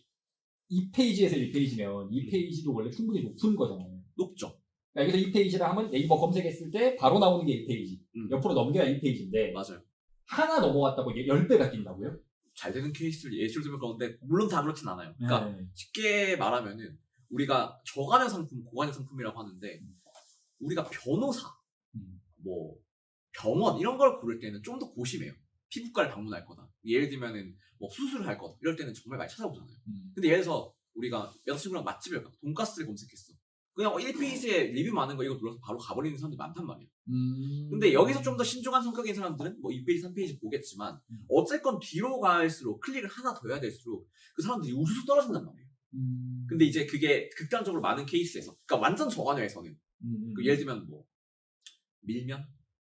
2페이지에서 1페이지면 2페이지도 원래 충분히 높은 거잖아요. 높죠. 그러니까 여기서 2페이지라 하면 네이버 검색했을 때 바로 나오는 게 1페이지. 옆으로 넘겨야 1페이지인데 맞아요. 하나 넘어갔다고 10배가 뛴다고요? 잘 되는 케이스를 예시로 들면 그런데 물론 다 그렇진 않아요. 그러니까 쉽게 말하면은 우리가 저가는 상품, 고가는 상품이라고 하는데 우리가 변호사, 뭐 병원 이런 걸 고를 때는 좀 더 고심해요. 피부과를 방문할 거다. 예를 들면은 뭐 수술을 할 거다. 이럴 때는 정말 많이 찾아보잖아요. 근데 예를 들어서 우리가 여자친구랑 맛집을 가, 돈가스를 검색했어. 그냥 1페이지에 리뷰 많은 거 이거 눌러서 바로 가버리는 사람들이 많단 말이에요. 근데 여기서 좀 더 신중한 성격인 사람들은 뭐 2페이지, 3페이지 보겠지만 어쨌건 뒤로 갈수록 클릭을 하나 더 해야 될수록 그 사람들이 우수수 떨어진단 말이에요. 근데 이제 그게 극단적으로 많은 케이스에서 그러니까 완전 저간회에서는 그 예를 들면 뭐 밀면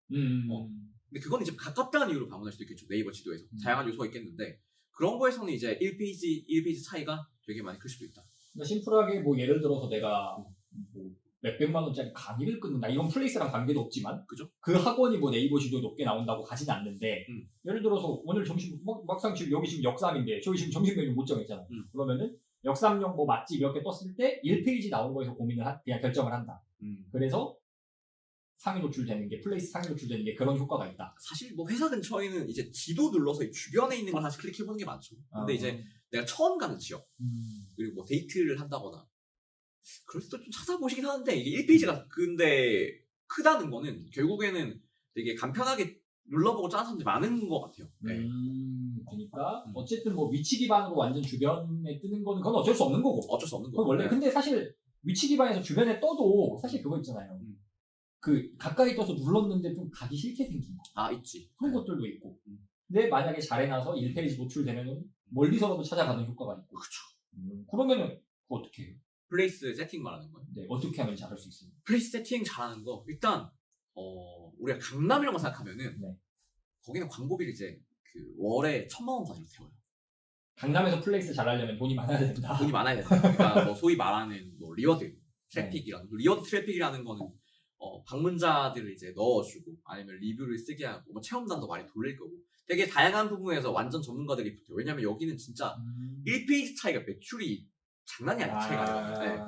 근데 그건 이제 가깝다는 이유로 방문할 수도 있겠죠. 네이버 지도에서 다양한 요소가 있겠는데 그런 거에서는 이제 1페이지 차이가 되게 많이 클 수도 있다. 그러니까 심플하게 뭐 예를 들어서 내가 뭐 몇백만 원짜리 강의를 끊는다. 이건 플레이스랑 관계도 없지만 그죠? 그 학원이 뭐 네이버 지도에 높게 나온다고 가진 않는데 예를 들어서 오늘 점심 막상 지금 여기 지금 역삼인데 저희 지금 점심 메뉴 못 정했잖아요. 그러면은 역삼용 뭐 맛집 이렇게 떴을 때 1페이지 나온 거에서 그냥 결정을 한다. 그래서 상위 노출되는 게 플레이스 상위 노출되는 게 그런 효과가 있다. 사실 뭐 회사 근처에는 이제 지도 눌러서 주변에 있는 걸 다시 클릭해보는 게 많죠. 근데 이제 내가 처음 가는 지역 그리고 뭐 데이트를 한다거나 그럴 때도 좀 찾아보시긴 하는데 이게 1페이지가 근데 크다는 거는 결국에는 되게 간편하게 눌러보고 짜는 사람들이 많은 것 같아요. 네. 그러니까 어쨌든 뭐 위치 기반으로 완전 주변에 뜨는 거는 그건 어쩔 수 없는 거고. 어쩔 수 없는 그건 거고. 원래 네. 근데 사실 위치 기반에서 주변에 떠도 사실 그거 있잖아요. 그 가까이 떠서 눌렀는데 좀 가기 싫게 생긴 아 있지. 그런 것들도 있고. 음. 근데 만약에 잘 해놔서 1페이지 노출되면은 멀리서라도 찾아가는 효과가 있고. 그러면은 그거 어떻게 해요? 플레이스 세팅 말하는 거예요. 네, 어떻게 하면 잘할 수 있어요? 플레이스 세팅 잘하는 거 일단 우리가 강남 이런 거 생각하면은 네. 거기는 광고비를 이제 그 월에 1,000만 원 단위로 세워요. 강남에서 플레이스 잘하려면 돈이 많아야 된다. 돈이 많아야 된다. 그러니까 뭐 소위 말하는 뭐 리워드 트래픽이라는 리워드 트래픽이라는 거는 방문자들을 이제 넣어주고 아니면 리뷰를 쓰게 하고 뭐 체험단도 많이 돌릴 거고 되게 다양한 부분에서 완전 전문가들이 붙어요. 왜냐면 여기는 진짜 1페이지 차이가 매출이 장난이 아닌 차이가 나요. 네.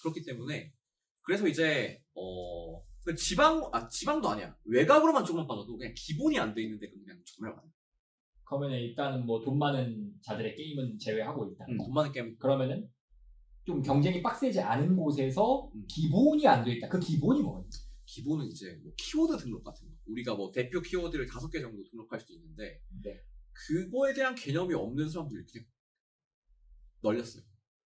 그렇기 때문에 그래서 이제 그 지방도 아니야. 외곽으로만 조금만 빠져도 그냥 기본이 안 돼 있는데 그냥 정말 많아. 그러면 일단은 뭐 돈 많은 자들의 게임은 제외하고 일단 돈 많은 게임 그러면은 좀 경쟁이 빡세지 않은 곳에서 기본이 안 돼 있다. 그 기본이 뭐예요? 기본은 이제 뭐 키워드 등록 같은 거. 우리가 뭐 대표 키워드를 5개 정도 등록할 수도 있는데 네. 그거에 대한 개념이 없는 사람들이 그냥 널렸어요.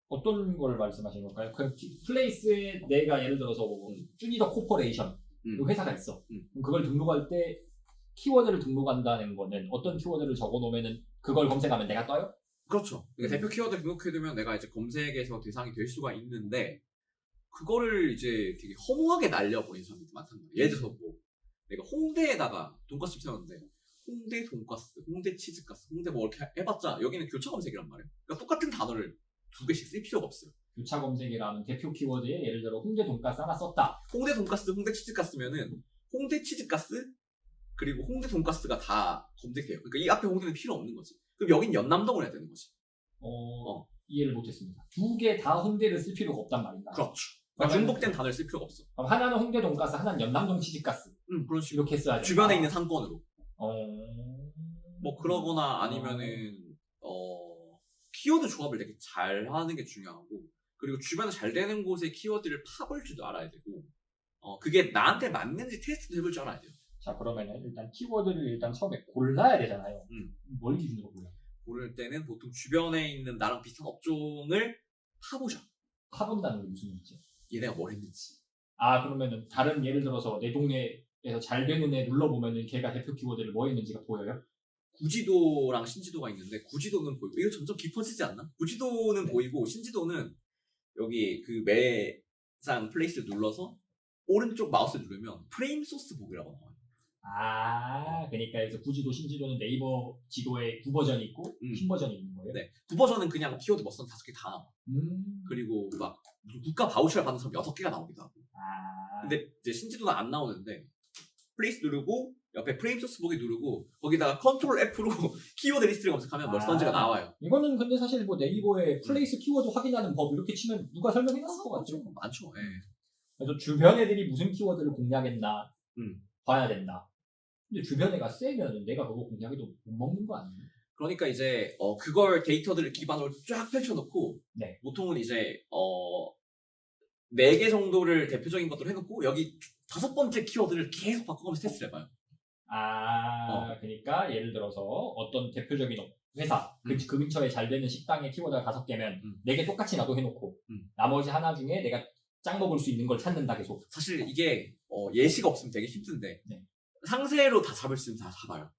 어떤 걸 말씀하시는 걸까요? 그 플레이스에 내가 예를 들어서 뭐 쭈니더 코퍼레이션 그 회사가 있어. 그럼 그걸 등록할 때 키워드를 등록한다는 거는 어떤 키워드를 적어놓으면은 그걸 검색하면 내가 떠요? 그렇죠. 그러니까 대표 키워드 등록해두면 내가 이제 검색에서 대상이 될 수가 있는데 그거를 이제 되게 허무하게 날려버린 사람들이 많단 말이에요. 예를 들어서 뭐 내가 홍대에다가 돈가스집 세웠는데 홍대 돈가스, 홍대 치즈가스, 홍대 뭐 이렇게 해봤자 여기는 교차 검색이란 말이에요. 그러니까 똑같은 단어를 2개씩 쓸 필요가 없어요. 교차 검색이라는 대표 키워드에 예를 들어 홍대 돈가스 하나 썼다. 홍대 돈가스, 홍대 치즈가스면은 홍대 치즈가스 그리고 홍대 돈가스가 다 검색돼요. 그러니까 이 앞에 홍대는 필요 없는 거지. 그럼 여긴 연남동을 해야 되는 거지. 이해를 못했습니다. 2개 다 홍대를 쓸 필요가 없단 말인가? 그렇죠. 그러니까 중복된 단어를 쓸 필요가 없어. 그럼 하나는 홍대 돈가스, 하나는 연남동 치즈가스. 그런 식으로. 이렇게 써야 돼. 주변에 있는 상권으로. 뭐 음. 그러거나 아니면은 키워드 조합을 되게 잘 하는 게 중요하고 그리고 주변에 잘 되는 곳에 키워드를 파볼 줄도 알아야 되고 그게 나한테 맞는지 테스트도 해볼 줄 알아야 돼요. 자 그러면은 일단 키워드를 일단 처음에 골라야 되잖아요. 뭘 기준으로 골라요? 고를 때는 보통 주변에 있는 나랑 비슷한 업종을 파보죠. 파본다는 게 무슨 얘기죠? 얘네가 뭘 했는지. 아 그러면은 다른 예를 들어서 내 동네에서 잘 되는 애 눌러보면은 걔가 대표 키워드를 뭐 했는지가 보여요? 구지도랑 신지도가 있는데 구지도는 보이고 이거 점점 깊어지지 않나? 구지도는 보이고 신지도는 여기 그 매장 플레이스를 눌러서 오른쪽 마우스 누르면 프레임 소스 보기라고 나와요. 아 그러니까 여기서 구지도 신지도는 네이버 지도에 2버전이 있고 신버전이 있는 거예요? 네. 2버전은 그냥 키워드 뭐 써서 5개 다 나와. 그리고 막 무슨 국가 바우처를 받는 사람 6개가 나오기도 하고. 근데 이제 신지도는 안 나오는데 플레이스 누르고 옆에 프레임 소스 보기 누르고 거기다가 컨트롤 F로 키워드 리스트를 검색하면 뭘 썼는지가 나와요. 이거는 근데 사실 뭐 네이버에 플레이스 키워드 확인하는 법 이렇게 치면 누가 설명해놨을 것 같죠? 많죠. 예. 그래서 주변 애들이 무슨 키워드를 공략했나 봐야 된다. 근데 주변 애가 세면 내가 그거 공략해도 못 먹는 거 아니에요? 그러니까 이제 그걸 데이터들을 기반으로 쫙 펼쳐놓고 네. 보통은 이제 4개 정도를 대표적인 것들을 해놓고 여기 5번째 키워드를 계속 바꿔가면서 테스트를 해봐요. 그러니까 예를 들어서 어떤 대표적인 회사 그 근처에 잘 되는 식당의 키워드가 5개면 4개 똑같이 나도 해놓고 나머지 하나 중에 내가 짱 먹을 수 있는 걸 찾는다 계속. 사실 이게 예시가 없으면 되게 힘든데 상세로 다 잡을 수 있으면 다 잡아요.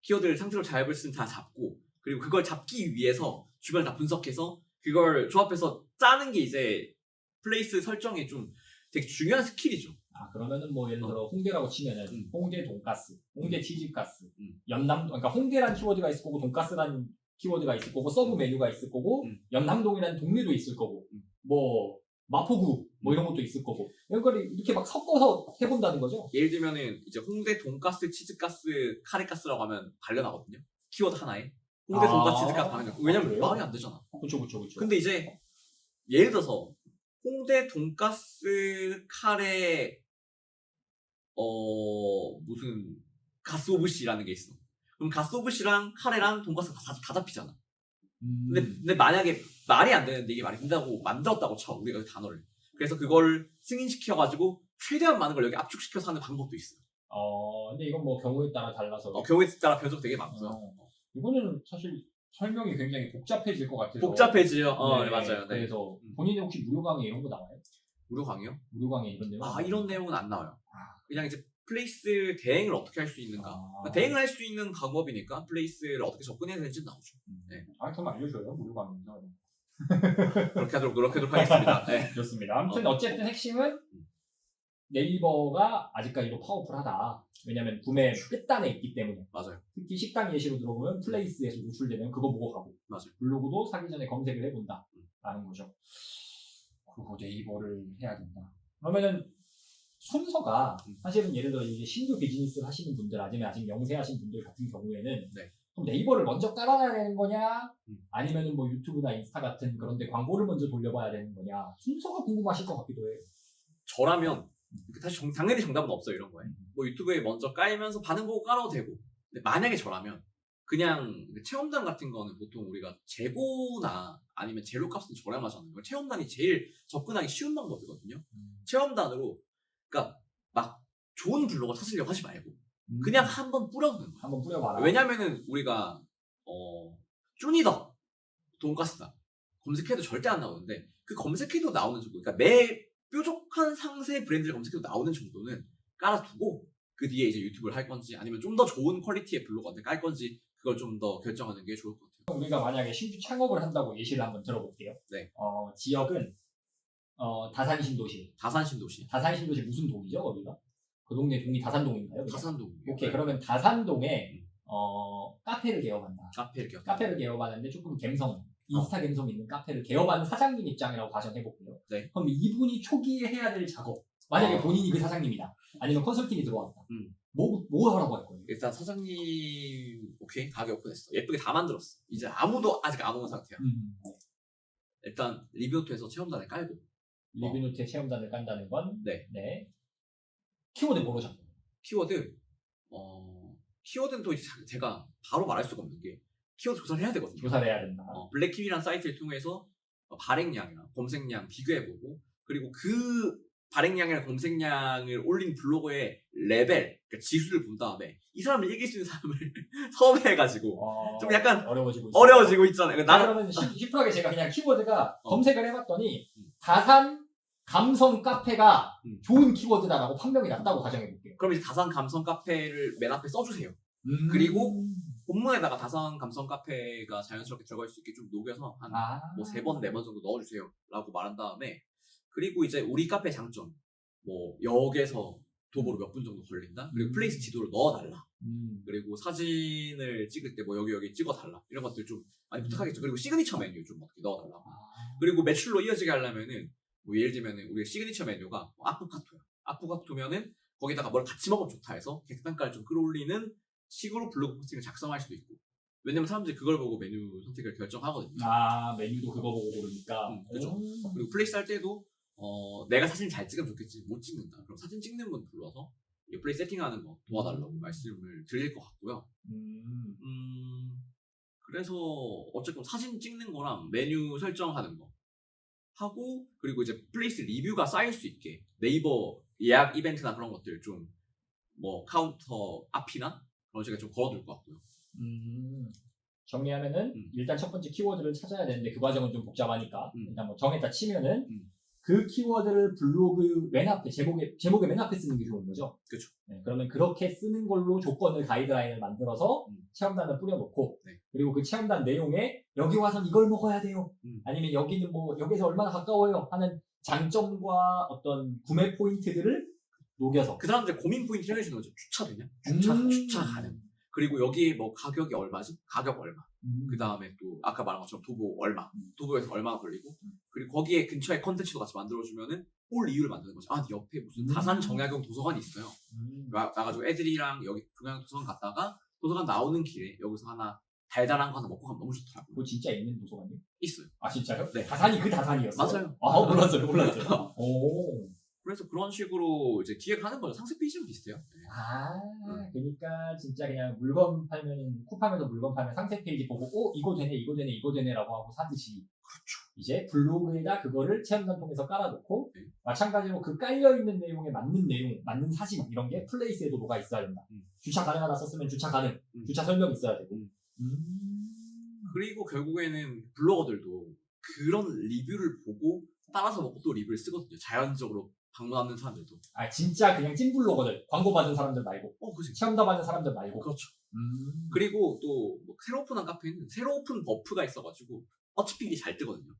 키워드를 상세로 잡을 수 있으면 다 잡고 그리고 그걸 잡기 위해서 주변을 다 분석해서 그걸 조합해서 짜는 게 이제 플레이스 설정에 좀 되게 중요한 스킬이죠. 그러면은 뭐 예를 들어 홍대라고 치면은 홍대 돈가스, 홍대 치즈가스, 연남 그러니까 홍대란 키워드가 있을 거고 돈가스란 키워드가 있을 거고 서브 메뉴가 있을 거고 연남동이라는 동네도 있을 거고 뭐 마포구 뭐 이런 것도 있을 거고 이런 걸 이렇게 막 섞어서 해본다는 거죠. 예를 들면은 이제 홍대 돈가스 치즈가스 카레가스라고 하면 발려나거든요. 키워드 하나에 홍대 돈가스 치즈가스 발려. 왜냐면 말이 안 되잖아. 그렇죠. 근데 이제 예를 들어서 홍대 돈가스 카레 무슨 가스오브시라는 게 있어. 그럼 가스오브시랑 카레랑 돈가스가 다 잡히잖아. 근데 만약에 말이 안 되는데 이게 말이 된다고 만들었다고 쳐 우리가 그 단어를. 그래서 그걸 승인시켜가지고 최대한 많은 걸 여기 압축시켜서 하는 방법도 있어요. 근데 이건 뭐 경우에 따라 달라서. 경우에 따라 변수가 되게 많고요. 이거는 사실 설명이 굉장히 복잡해질 것 같아서. 복잡해지요. 네, 맞아요. 네. 그래서 본인이 혹시 무료 강의 이런 거 나와요? 무료 강의요? 무료 강의 이런 내용? 이런 내용은 안 나와요. 아. 그냥 이제 플레이스 대행을 어떻게 할 수 있는가. 아. 대행을 할 수 있는 작업이니까 플레이스를 어떻게 접근해야 되는지 나오죠. 네. 좀 알려줘요 무료 강의에서. 그렇게 하도록 하겠습니다. 네. 좋습니다. 아무튼 어쨌든 핵심은 네이버가 아직까지도 파워풀하다. 왜냐면 구매 끝단에 있기 때문에. 맞아요. 특히 식당 예시로 들어보면 플레이스에서 노출되면 그거 보고 가고. 맞아요. 블로그도 사기 전에 검색을 해본다. 라는 거죠. 그리고 네이버를 해야 된다. 그러면은 순서가 사실은 예를 들어 이제 신규 비즈니스를 하시는 분들 아니면 아직 영세하신 분들 같은 경우에는 네. 그럼 네이버를 먼저 깔아놔야 되는 거냐 아니면은 뭐 유튜브나 인스타 같은 그런데 광고를 먼저 돌려봐야 되는 거냐 순서가 궁금하실 것 같기도 해요. 저라면 사실 당연히 정답은 없어요. 이런 거에. 뭐 유튜브에 먼저 깔면서 반응 보고 깔아도 되고. 근데 만약에 저라면 그냥 체험단 같은 거는 보통 우리가 재고나 아니면 재료값은 저렴하잖아요. 체험단이 제일 접근하기 쉬운 방법이거든요. 체험단으로 그러니까 막 좋은 블로거 찾으려고 하지 말고 그냥 한번 뿌려보는 거예요. 한번 뿌려봐라. 왜냐면은 우리가 쭈니더 돈가스다 검색해도 절대 안 나오는데 그 검색해도 나오는 정도, 그러니까 내 뾰족한 상세 브랜드를 검색해도 나오는 정도는 깔아두고 그 뒤에 이제 유튜브를 할 건지 아니면 좀 더 좋은 퀄리티의 블로거한테 깔 건지 그걸 좀 더 결정하는 게 좋을 것 같아요. 우리가 만약에 신규 창업을 한다고 예시를 한번 들어볼게요. 네. 지역은 다산신도시. 다산신도시. 다산신도시 무슨 동이죠, 거기가? 그 동네 동이 다산동인가요? 그냥? 다산동. 오케이, 그러면 다산동에 카페를 개업한다. 카페를 개업하는데 조금 감성, 인스타 감성 있는 카페를 개업하는 사장님 입장이라고 가정해볼게요. 네. 그럼 이분이 초기에 해야 될 작업, 만약에 본인이 그 사장님이다. 아니면 컨설팅이 들어왔다. 뭐 하라고 할 거예요? 일단 사장님 오케이 가게 오픈했어. 예쁘게 다 만들었어. 이제 아무도 아직 안 온 상태야. 일단 리뷰노트에서 체험단을 깔고 리뷰노트에 체험단을 깐다는 건 네. 키워드 뭐로 잡아요? 키워드는 또 이제 제가 바로 말할 수가 없는 게 키워드 조사를 해야 되거든요. 조사를 해야 된다. 블랙키위라는 사이트를 통해서 발행량이랑 검색량 비교해보고 그리고 그 발행량이랑 검색량을 올린 블로거의 레벨, 그러니까 지수를 본 다음에 이 사람을 이길 수 있는 사람을 섭외해가지고 좀 약간 어려워지고 있잖아요. 그러면 심플하게 제가 그냥 키워드가 검색을 해봤더니 다산 감성 카페가 좋은 키워드다라고 판명이 났다고 가정해볼게요. 그럼 이제 다산 감성 카페를 맨 앞에 써주세요. 그리고 본문에다가 다산 감성 카페가 자연스럽게 들어갈 수 있게 좀 녹여서 한 뭐 3번, 4번 정도 넣어주세요 라고 말한 다음에 그리고 이제 우리 카페 장점 뭐 역에서 도보로 몇 분 정도 걸린다. 그리고 플레이스 지도를 넣어달라. 그리고 사진을 찍을 때 뭐 여기 찍어달라. 이런 것들 좀 많이 부탁하겠죠. 그리고 시그니처 메뉴 좀 어떻게 넣어달라. 그리고 매출로 이어지게 하려면은 뭐 예를 들면은 우리 시그니처 메뉴가 아포카토야. 아포카토면은 거기다가 뭘 같이 먹으면 좋다 해서 객단가를 좀 끌어올리는 식으로 블로그 포스팅을 작성할 수도 있고. 왜냐면 사람들이 그걸 보고 메뉴 선택을 결정하거든요. 메뉴도 그거 보고 고르니까. 그렇죠. 그리고 플레이스 할 때도 내가 사진 잘 찍으면 좋겠지 못 찍는다. 그럼 사진 찍는 분 불러서 플레이 세팅하는 거 도와달라고 말씀을 드릴 것 같고요. 그래서 어쨌든 사진 찍는 거랑 메뉴 설정하는 거 하고 그리고 이제 플레이스 리뷰가 쌓일 수 있게 네이버 예약 이벤트나 그런 것들 좀 뭐 카운터 앞이나 그런 식으로 좀 걸어둘 것 같고요. 정리하면은 일단 첫 번째 키워드를 찾아야 되는데 그 과정은 좀 복잡하니까 일단 뭐 정했다 치면은 그 키워드를 블로그 맨 앞에 제목의 맨 앞에 쓰는 게 좋은 거죠. 그렇죠. 네, 그러면 그렇게 쓰는 걸로 조건을 가이드라인을 만들어서 체험단을 뿌려놓고 그리고 그 체험단 내용에 여기 와서 이걸 먹어야 돼요. 아니면 여기는 뭐 여기서 얼마나 가까워요 하는 장점과 어떤 구매 포인트들을 녹여서 그 사람들 고민 포인트 정해주는 거죠. 주차 되냐? 주차 가능. 그리고 여기 뭐 가격이 얼마지? 가격 얼마. 그 다음에 또 아까 말한 것처럼 도보 얼마. 도보에서 얼마나 걸리고. 그리고 거기에 근처에 컨텐츠도 같이 만들어주면은 올 이유를 만드는 거죠. 옆에 무슨 다산 정약용 도서관이 있어요. 나가지고 애들이랑 여기 정약용 도서관 갔다가 도서관 나오는 길에 여기서 하나 달달한 거 하나 먹고 가면 너무 좋더라고요. 그거 진짜 있는 도서관이요? 있어요. 진짜요? 네. 다산이 그 다산이었어요? 맞아요. 몰랐어요. 오. 그래서 그런 식으로 이제 기획을 하는 거죠. 상세 페이지랑 비슷해요. 그러니까 진짜 그냥 물건 팔면은 쿠팡에서 물건 팔면 상세 페이지 보고 이거 되네라고 하고 사듯이. 그렇죠. 이제 블로그에다 그거를 체험단 통해서 깔아놓고 마찬가지로 그 깔려있는 내용에 맞는 내용, 맞는 사진 이런 게 플레이스에도 녹아 있어야 된다. 주차 가능하다 썼으면 주차 가능, 주차 설명 있어야 되고. 그리고 결국에는 블로거들도 그런 리뷰를 보고 따라서 먹고 또 리뷰를 쓰거든요. 자연적으로 방문하는 사람들도. 아 진짜 그냥 찐 블로거들 광고 받은 사람들 말고 그치. 체험담 받은 사람들 말고. 그렇죠. 그리고 또뭐 새로 오픈한 카페는 새로 오픈 버프가 있어가지고 어차피 잘 뜨거든요.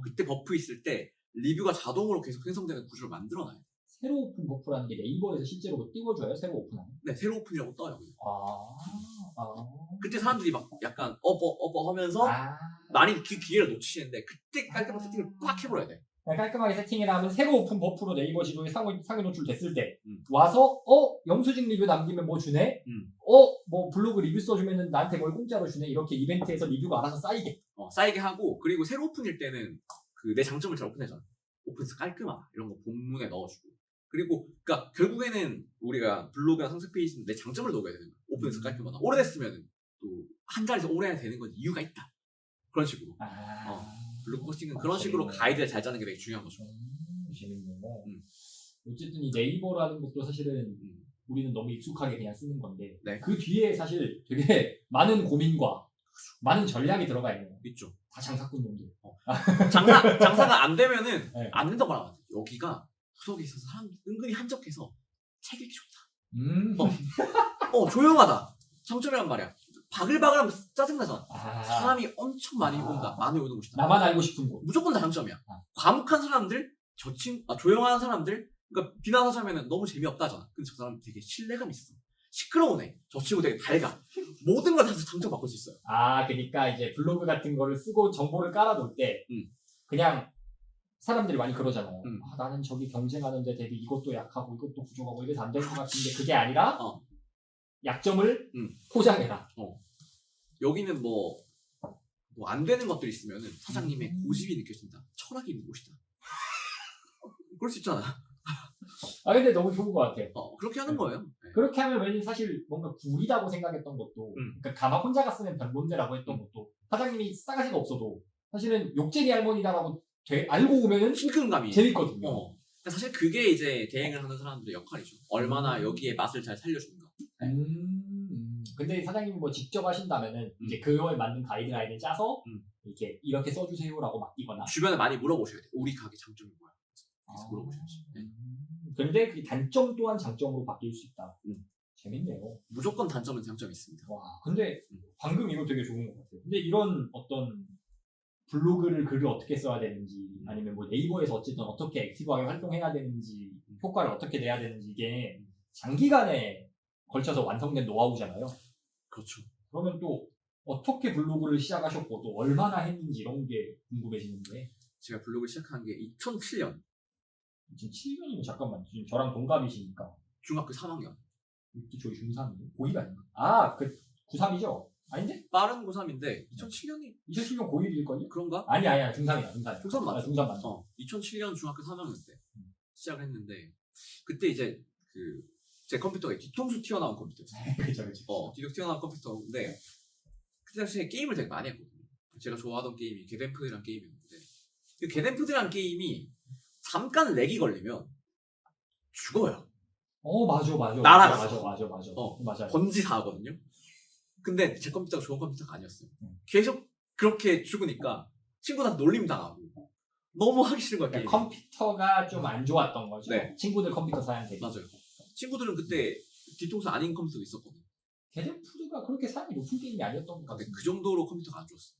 그때 버프 있을 때 리뷰가 자동으로 계속 생성되는 구조를 만들어놔요. 새로 오픈 버프라는 게 네이버에서 실제로 뭐 띄워줘요? 새로 오픈하면? 네, 새로 오픈이라고 떠요. 그냥. 아. 그때 사람들이 막 약간 어버 하면서 많이 그 기회를 놓치시는데 그때 깔끔한 세팅을 빡 해버려야 돼. 깔끔하게 세팅을 하면 새로 오픈 버프로 네이버 지도에 상위 노출 됐을 때 음. 와서 영수증 리뷰 남기면 뭐 주네? 뭐 블로그 리뷰 써주면은 나한테 뭘 공짜로 주네? 이렇게 이벤트에서 리뷰가 알아서 쌓이게. 쌓이게 하고 그리고 새로 오픈일 때는 그 내 장점을 잘 오픈해줘. 오픈해서 깔끔하다 이런 거 본문에 넣어주고 그리고 그러니까 결국에는 우리가 블로그나 상세 페이지는 내 장점을 넣어야 되는 거야. 오픈해서 깔끔하다. 오래됐으면은 또 한 자리에서 오래 해야 되는 건 이유가 있다. 그런 식으로. 블로그 포스팅은 그런 식으로 가이드를 잘 짜는 게 되게 중요한 거죠. 재밌네요. 어쨌든 이 네이버라는 것도 사실은 우리는 너무 익숙하게 그냥 쓰는 건데 네. 그 뒤에 사실 되게 많은 고민과 많은 전략이 들어가 있는 있죠. 다 장사꾼 놈들. 장사가 안 되면은 네. 안 된다고 말하면 여기가 구석에 있어서 사람 은근히 한적해서 책 읽기 좋다. 조용하다. 장점이란 말이야. 바글바글하면 짜증나잖아. 사람이 엄청 많이 온다. 많이 오는 곳이다. 나만 알고 싶은 곳. 무조건 다 장점이야. 과묵한 사람들, 조용한 사람들, 그러니까 비난하자면은 너무 재미없다잖아. 근데 저 사람 되게 신뢰감 있어. 시끄러우네. 저 친구 되게 밝아. 모든 걸 다 장점 바꿀 수 있어요. 그러니까 이제 블로그 같은 거를 쓰고 정보를 깔아놓을 때 그냥 사람들이 많이 그러잖아요. 나는 저기 경쟁하는데 대비 이것도 약하고 이것도 부족하고 이래서 안 될 것 같은데 그게 아니라 약점을 포장해라. 여기는 뭐 안 되는 것들이 있으면은 사장님의 고집이 느껴진다. 철학이 있는 곳이다. 그럴 수 있잖아. 근데 너무 좋은 것 같아요. 그렇게 하는 거예요. 네. 그렇게 하면 왠지 사실 뭔가 구리다고 생각했던 것도 그러니까 가마 혼자가 쓰는 변론제라고 했던 것도 사장님이 싸가지가 없어도 사실은 욕쟁이 할머니다라고 알고 오면은 친근감이 재밌거든요. 그러니까 사실 그게 이제 대행을 하는 사람들의 역할이죠. 얼마나 여기에 맛을 잘 살려주는가. 근데 사장님이 뭐 직접 하신다면은 이제 그거에 맞는 가이드라인을 짜서 이렇게 써주세요라고 맡기거나 주변에 많이 물어보셔야 돼요. 우리 가게 장점이 뭐야? 그래서 물어보셔야지. 네. 근데 그 단점 또한 장점으로 바뀔 수 있다. 재밌네요. 무조건 단점은 장점이 있습니다. 와, 근데 방금 이거 되게 좋은 것 같아요. 근데 이런 어떤 글을 어떻게 써야 되는지 아니면 뭐 네이버에서 어쨌든 어떻게 액티브하게 활동해야 되는지 효과를 어떻게 내야 되는지 이게 장기간에 걸쳐서 완성된 노하우잖아요. 그렇죠. 그러면 또 어떻게 블로그를 시작하셨고 또 얼마나 했는지 이런 게 궁금해지는데 제가 블로그를 시작한 게 2007년 2007년이면 잠깐만 지금 저랑 동갑이시니까 중학교 3학년 이때 저희 중3이에요? 고1 아닌가? 그 93이죠? 아닌데? 빠른 고3인데 2007년이 2007년 고1일걸요? 그런가? 아니야 중3이야 중3 맞죠? 중3 맞죠? 2007년 중학교 3학년 때 시작을 했는데 그때 이제 제 컴퓨터에 뒤통수 튀어나온 컴퓨터였어요. 그쵸 뒤통수 튀어나온 컴퓨터인데 그때 당시에 게임을 되게 많이 했거든요. 제가 좋아하던 게임이 겟앤푸드라는 게임이었는데 그 겟앤푸드라는 게임이 잠깐 렉이 걸리면 죽어요. 맞아. 날아갔어. 맞아. 번지사 하거든요. 근데 제 컴퓨터가 좋은 컴퓨터가 아니었어요. 계속 그렇게 죽으니까 친구들한테 놀림 당하고 너무 하기 싫은 거야. 그러니까 컴퓨터가 좀 안 좋았던 거죠. 네. 친구들 컴퓨터 사양 대비. 맞아요. 친구들은 그때 뒤통수 아닌 컴퓨터도 있었거든요. 겟앤푸드가 그렇게 사양이 높은 게임이 아니었던 것 근데 같아요. 그 정도로 컴퓨터가 안 좋았어요.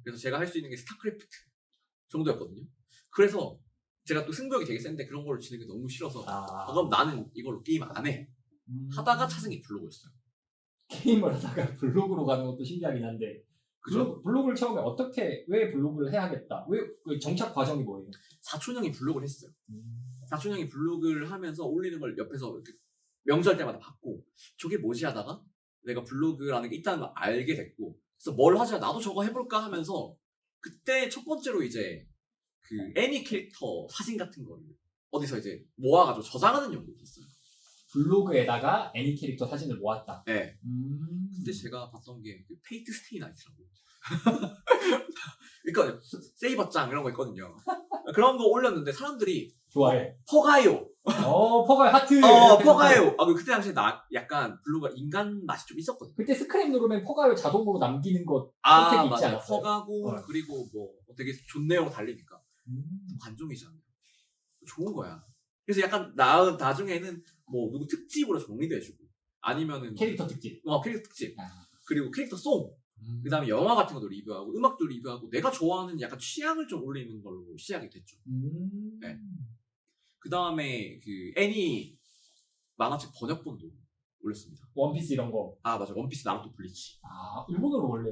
그래서 제가 할 수 있는 게 스타크래프트 정도였거든요. 그래서 제가 또 승부욕이 되게 센데 그런 걸로 치는 게 너무 싫어서 그럼 나는 이걸로 게임 안 해. 하다가 찾은 게 블로그였어요. 게임을 하다가 블로그로 가는 것도 신기하긴 한데 그죠? 블로그를 처음에 왜 블로그를 해야겠다? 왜 정착 과정이 뭐예요? 사촌 형이 블로그를 했어요. 사촌 형이 블로그를 하면서 올리는 걸 옆에서 이렇게 명절 때마다 봤고 저게 뭐지 하다가 내가 블로그라는 게 있다는 걸 알게 됐고 그래서 뭘 하자 나도 저거 해볼까 하면서 그때 첫 번째로 이제 그 애니 캐릭터 사진 같은 거를 어디서 이제 모아가지고 저장하는 용도로 썼어요. 블로그에다가 애니 캐릭터 사진을 모았다. 네. 근데 제가 봤던 게 그 페이트 스테이 나이트라고. 그러니까 세이버짱 이런 거 있거든요. 그런 거 올렸는데 사람들이 좋아해. 퍼가요. 퍼가요 하트. 퍼가요. 그때 당시에 약간 블로그가 인간 맛이 좀 있었거든요. 그때 스크랩 누르면 퍼가요 자동으로 남기는 것 선택이 있지 맞아요. 않았어요? 퍼가고 그리고 뭐 되게 좋네요 달리니까. 관종이잖아요. 좋은 거야. 그래서 약간 나중에는 뭐 누구 특집으로 정리도 해주고 아니면은 캐릭터 특집. 캐릭터 특집 아. 그리고 캐릭터 송 그 다음에 영화 같은 것도 리뷰하고 음악도 리뷰하고 내가 좋아하는 약간 취향을 좀 올리는 걸로 시작이 됐죠. 네. 그 다음에 그 애니 만화책 번역본도 올렸습니다. 원피스 이런 거. 아 맞아 원피스 나루토 블리치. 아 일본어로 원래.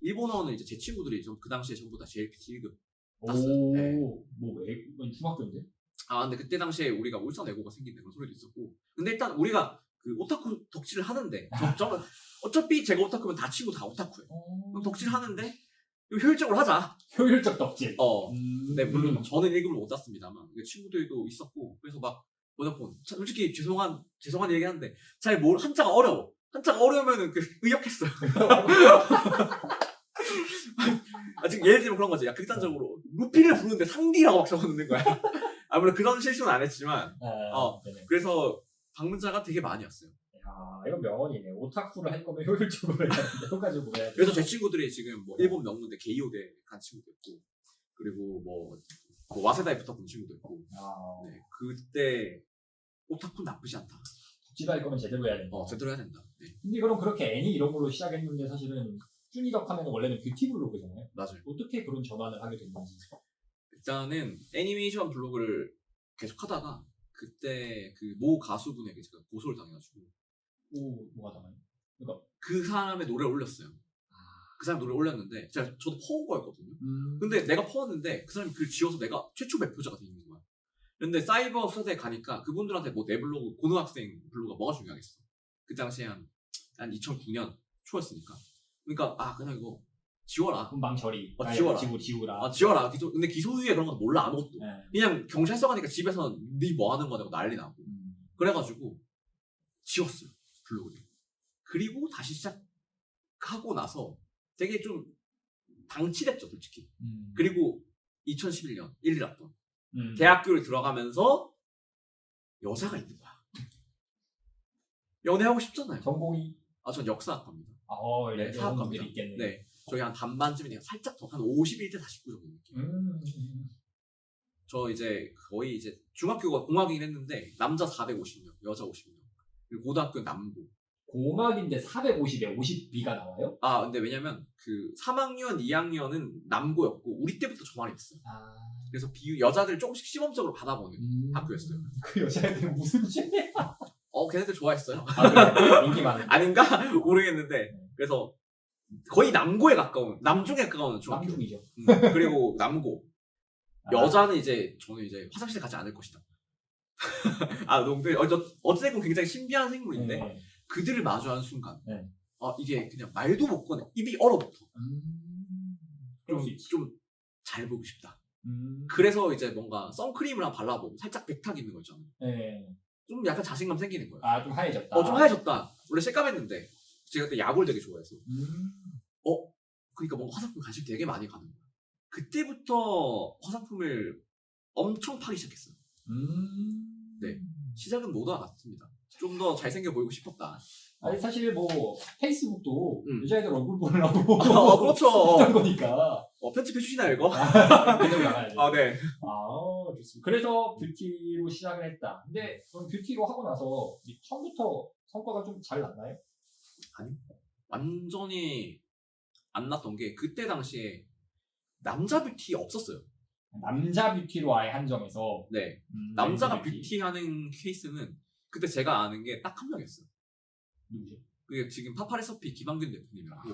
일본어는 이제 제 친구들이 그 당시에 전부 다 JLPT 1급 오. 땄어요. 네. 뭐 중학교인데? 아 근데 그때 당시에 우리가 울산 애고가 생긴 그런 소리도 있었고 근데 일단 우리가 그 오타쿠 덕질을 하는데 어차피 제가 오타쿠면 다 친구 다 오타쿠예요. 그럼 덕질 하는데 효율적으로 하자. 효율적 덕질. 네 물론 막 저는 1급을 못 땄습니다만 친구들도 있었고 그래서 막 번역본 솔직히 죄송한 얘기하는데 잘 한자가 어려워. 한자가 어려우면은 그 의역했어요. 지금 예를 들면 그런 거지. 야 극단적으로 루피를 부르는데 상디라고 막 적어놓는 거야. 물론 그런 실수는 안 했지만 네네. 그래서 방문자가 되게 많이 왔어요. 아 이건 명언이네. 오타쿠를 할 거면 효율적으로 해야 돼. 효과적으로 해야 돼. 그래서 제 친구들이 지금 뭐 일본 명문대 게이오대 간 친구도 있고 그리고 뭐 와세다에 붙었던 친구도 있고 네, 그때 오타쿠 나쁘지 않다. 덕질 할 거면 제대로 해야 된다. 제대로 해야 된다. 네. 근데 그럼 그렇게 애니 이런 걸로 시작했는데 사실은 쭈니덕 하면 원래는 뷰티 블로그잖아요. 맞아요. 어떻게 그런 전환을 하게 됐는지. 일단은 애니메이션 블로그를 계속 하다가 그때 그 모 가수분에게 제가 고소를 당해가지고 뭐가 당해요? 그러니까 그 사람의 노래를 올렸어요. 그 사람 노래를 올렸는데 저도 퍼온 거였거든요. 근데 내가 퍼왔는데 그 사람이 글을 지워서 내가 최초 매표자가 돼 있는 거야. 근데 사이버 수사대에 가니까 그분들한테 뭐 내 블로그 고등학생 블로그가 뭐가 중요하겠어. 그 당시에 한 2009년 초였으니까. 그러니까 그냥 이거 지워라. 금방 처리. 지워라. 지우라. 지워라. 근데 기소유예 그런 건 몰라 아무것도. 네. 그냥 경찰서 가니까 집에서 네 뭐 하는 거냐고 난리 나고. 그래가지고 지웠어요 블로그를. 그리고 다시 시작하고 나서 되게 좀 방치됐죠 솔직히. 그리고 2011년 1학번 대학교를 들어가면서 여자가 있는 거야. 연애하고 싶잖아요. 전공이? 전 역사학과입니다. 네, 사학과입니다. 있겠네. 네, 저희 한 반반쯤이네요. 살짝 더 한 51대 49 정도 느낌. 저 이제 거의 이제 중학교가 공학이긴 했는데 남자 450명, 여자 50명. 그리고 고등학교는 남고. 공학인데 450에 50B가 나와요? 근데 왜냐면 그 3학년, 2학년은 남고였고 우리 때부터 저만 했어요. 그래서 여자들 조금씩 시범적으로 받아보는 학교였어요. 그 여자애들은 무슨 죄야? 걔네들 좋아했어요. 그래? 인기 많은. 아닌가? 모르겠는데 그래서 거의 남고에 가까운 남중에 가까운 중학교. 남중이죠. 그리고 남고. 여자는 이제 저는 이제 화장실 가지 않을 것이다. 농담. 어쨌든 굉장히 신비한 생물인데 그들을 마주하는 순간 이게 그냥 말도 못 꺼내. 입이 얼어붙어. 좀 잘 보고 싶다. 그래서 이제 뭔가 선크림을 한번 발라보고 살짝 백탁 있는 거 있잖아요. 좀 약간 자신감 생기는 거예요. 좀 하얘졌다. 좀 하얘졌다. 원래 새까맸는데 제가 그때 야구를 되게 좋아해서 그러니까 뭔가 화장품 관심 되게 많이 가는 거예요. 그때부터 화장품을 엄청 파기 시작했어요. 네, 시작은 모두와 같습니다. 좀 더 잘생겨 보이고 싶었다. 아니 사실 뭐 페이스북도 여자애들 얼굴 보려고 그렇죠. 했던 거니까. 편집해 주시나요 이거? 그대로 나가야지. 네. 좋습니다. 그래서 뷰티로 시작을 했다. 근데 그럼 뷰티로 하고 나서 처음부터 성과가 좀 잘 났나요? 아니, 완전히 안 났던 게 그때 당시에 남자 뷰티 없었어요. 남자 뷰티로 아예 한정해서. 네. 남자가 뷰티 하는 케이스는 그때 제가 아는 게 딱 한 명이었어요. 누구죠? 그게 지금 파파레서피 김한균 대표님이라고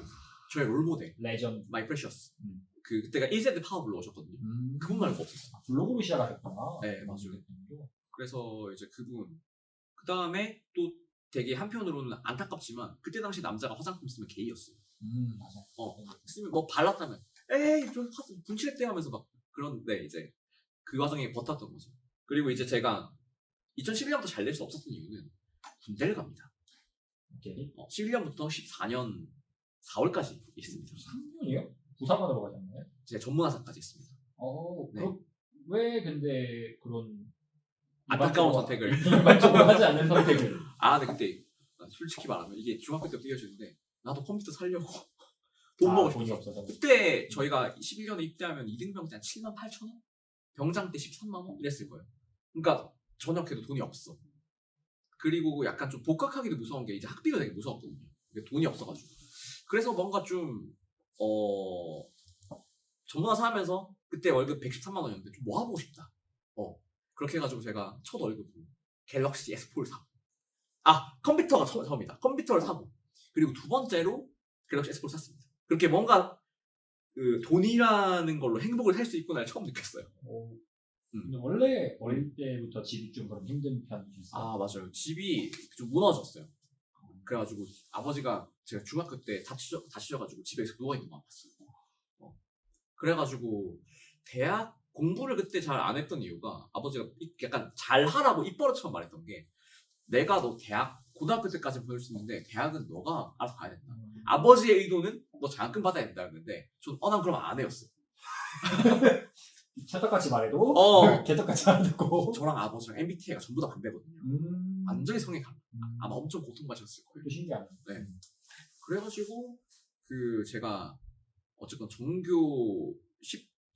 저의 롤모델 레전드. 마이 프레셔스. 그때가 1세대 파워블로 오셨거든요. 그분 말고 없었어요. 블로그로 시작하셨구나. 네, 맞아요. 그래서 이제 그분 그 다음에 또 되게 한편으로는 안타깝지만 그때 당시 남자가 화장품 쓰면 게이였어요. 맞아. 쓰면 뭐 발랐다면 에이 좀 분칠했대 하면서 막 그런데 이제 그 과정에 버텼던 거죠. 그리고 이제 제가 2011년부터 잘 될 수 없었던 이유는 군대를 갑니다. 11년부터 14년 4월까지 있습니다. 3년이요? 부사관으로 가셨나요? 제가 전문화사까지 했습니다. 네. 왜 근데 그런 안타까운 선택을 일반적으로 하지 않는 선택을? 근데 그때 솔직히 말하면 이게 중학교 때부터 이어지는데 나도 컴퓨터 살려고 돈 먹고 돈이 싶어서 없어서. 그때 저희가 11년에 입대하면 이등병 때 한 7만 8천 원? 병장 때 13만 원 이랬을 거예요. 그러니까 전역해도 돈이 없어. 그리고 약간 좀 복학하기도 무서운 게 이제 학비가 되게 무서웠거든요. 돈이 없어가지고. 그래서 뭔가 좀 전문화사 하면서 그때 월급 113만 원이었는데 좀 모아보고 싶다. 그렇게 해가지고 제가 첫 월급으로 갤럭시 S4를 사고. 컴퓨터가 처음이다. 컴퓨터를 사고. 그리고 두 번째로 갤럭시 S4를 샀습니다. 그렇게 뭔가 그 돈이라는 걸로 행복을 살 수 있구나 처음 느꼈어요. 근데 원래 어릴 때부터 집이 좀 그런 힘든 편이셨어요? 맞아요. 집이 좀 무너졌어요. 그래가지고 아버지가 제가 중학교 때 다치셔가지고 집에서 누워있는 거 봤어요. 그래가지고 대학 공부를 그때 잘 안 했던 이유가 아버지가 약간 잘하라고 입버릇처럼 말했던 게 내가 너 고등학교 때까지 보낼 수 있는데 대학은 너가 알아서 가야 된다. 아버지의 의도는 너 장학금 받아야 된다 했는데 난 그럼 안 해였어요. 찰떡같이 말해도 개떡같이 안 듣고. 저랑 아버지랑 MBTI가 전부 다 반대거든요. 완전히 성향이 달라. 아마 엄청 고통받으셨을 거예요. 또 신기하네. 네. 그래가지고 제가 어쨌건 전교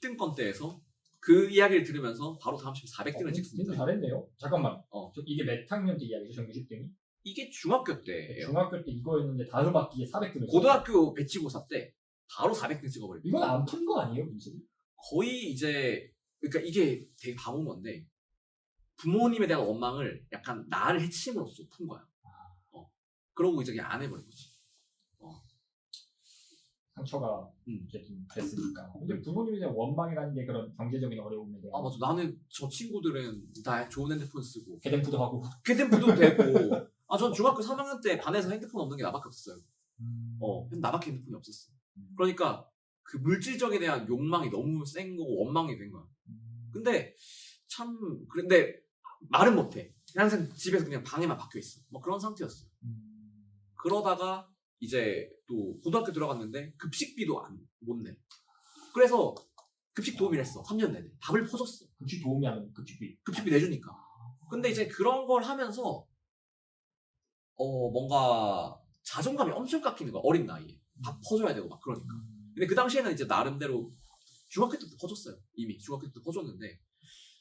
10등권 때에서 그 이야기를 들으면서 바로 다음 시험 400등을 찍습니다. 진짜 잘했네요. 잠깐만. 이게 몇 학년 때 이야기죠? 전교 10등이? 이게 중학교 때예요. 중학교 때 이거였는데 다음 학기에 400등을. 고등학교 배치고사 때 바로 400등 찍어버리고. 이건 안 푼 거 아니에요, 문제를? 거의 이제 그러니까 이게 되게 바본 건데 부모님에 대한 원망을 약간 나를 해침으로써 푼 거야. 그러고 이제 그냥 안 해버린 거지. 상처가 어쨌든 됐으니까. 근데 부모님에 대한 원망이라는 게 그런 경제적인 어려움에 대한. 맞아. 나는 저 친구들은 다 좋은 핸드폰 쓰고 개댐프도 하고. 개댐프도 되고. 전 중학교 3학년 때 반에서 핸드폰 없는 게 나밖에 없었어요. 나밖에 핸드폰이 없었어. 그러니까 그 물질적에 대한 욕망이 너무 센 거고 원망이 된 거야. 근데 그런데 말은 못해. 항상 집에서 그냥 방에만 박혀 있어. 뭐 그런 상태였어요. 그러다가 이제 또 고등학교 들어갔는데 급식비도 못 내. 그래서 급식 도우미를 했어. 3년 내내. 밥을 퍼줬어. 급식 도우미 하면 급식비 내주니까. 근데 이제 그런 걸 하면서 뭔가 자존감이 엄청 깎이는 거야. 어린 나이에. 밥 퍼줘야 되고 막 그러니까. 근데 그 당시에는 이제 나름대로 중학교 때부터 퍼줬어요. 이미 중학교 때부터 퍼줬는데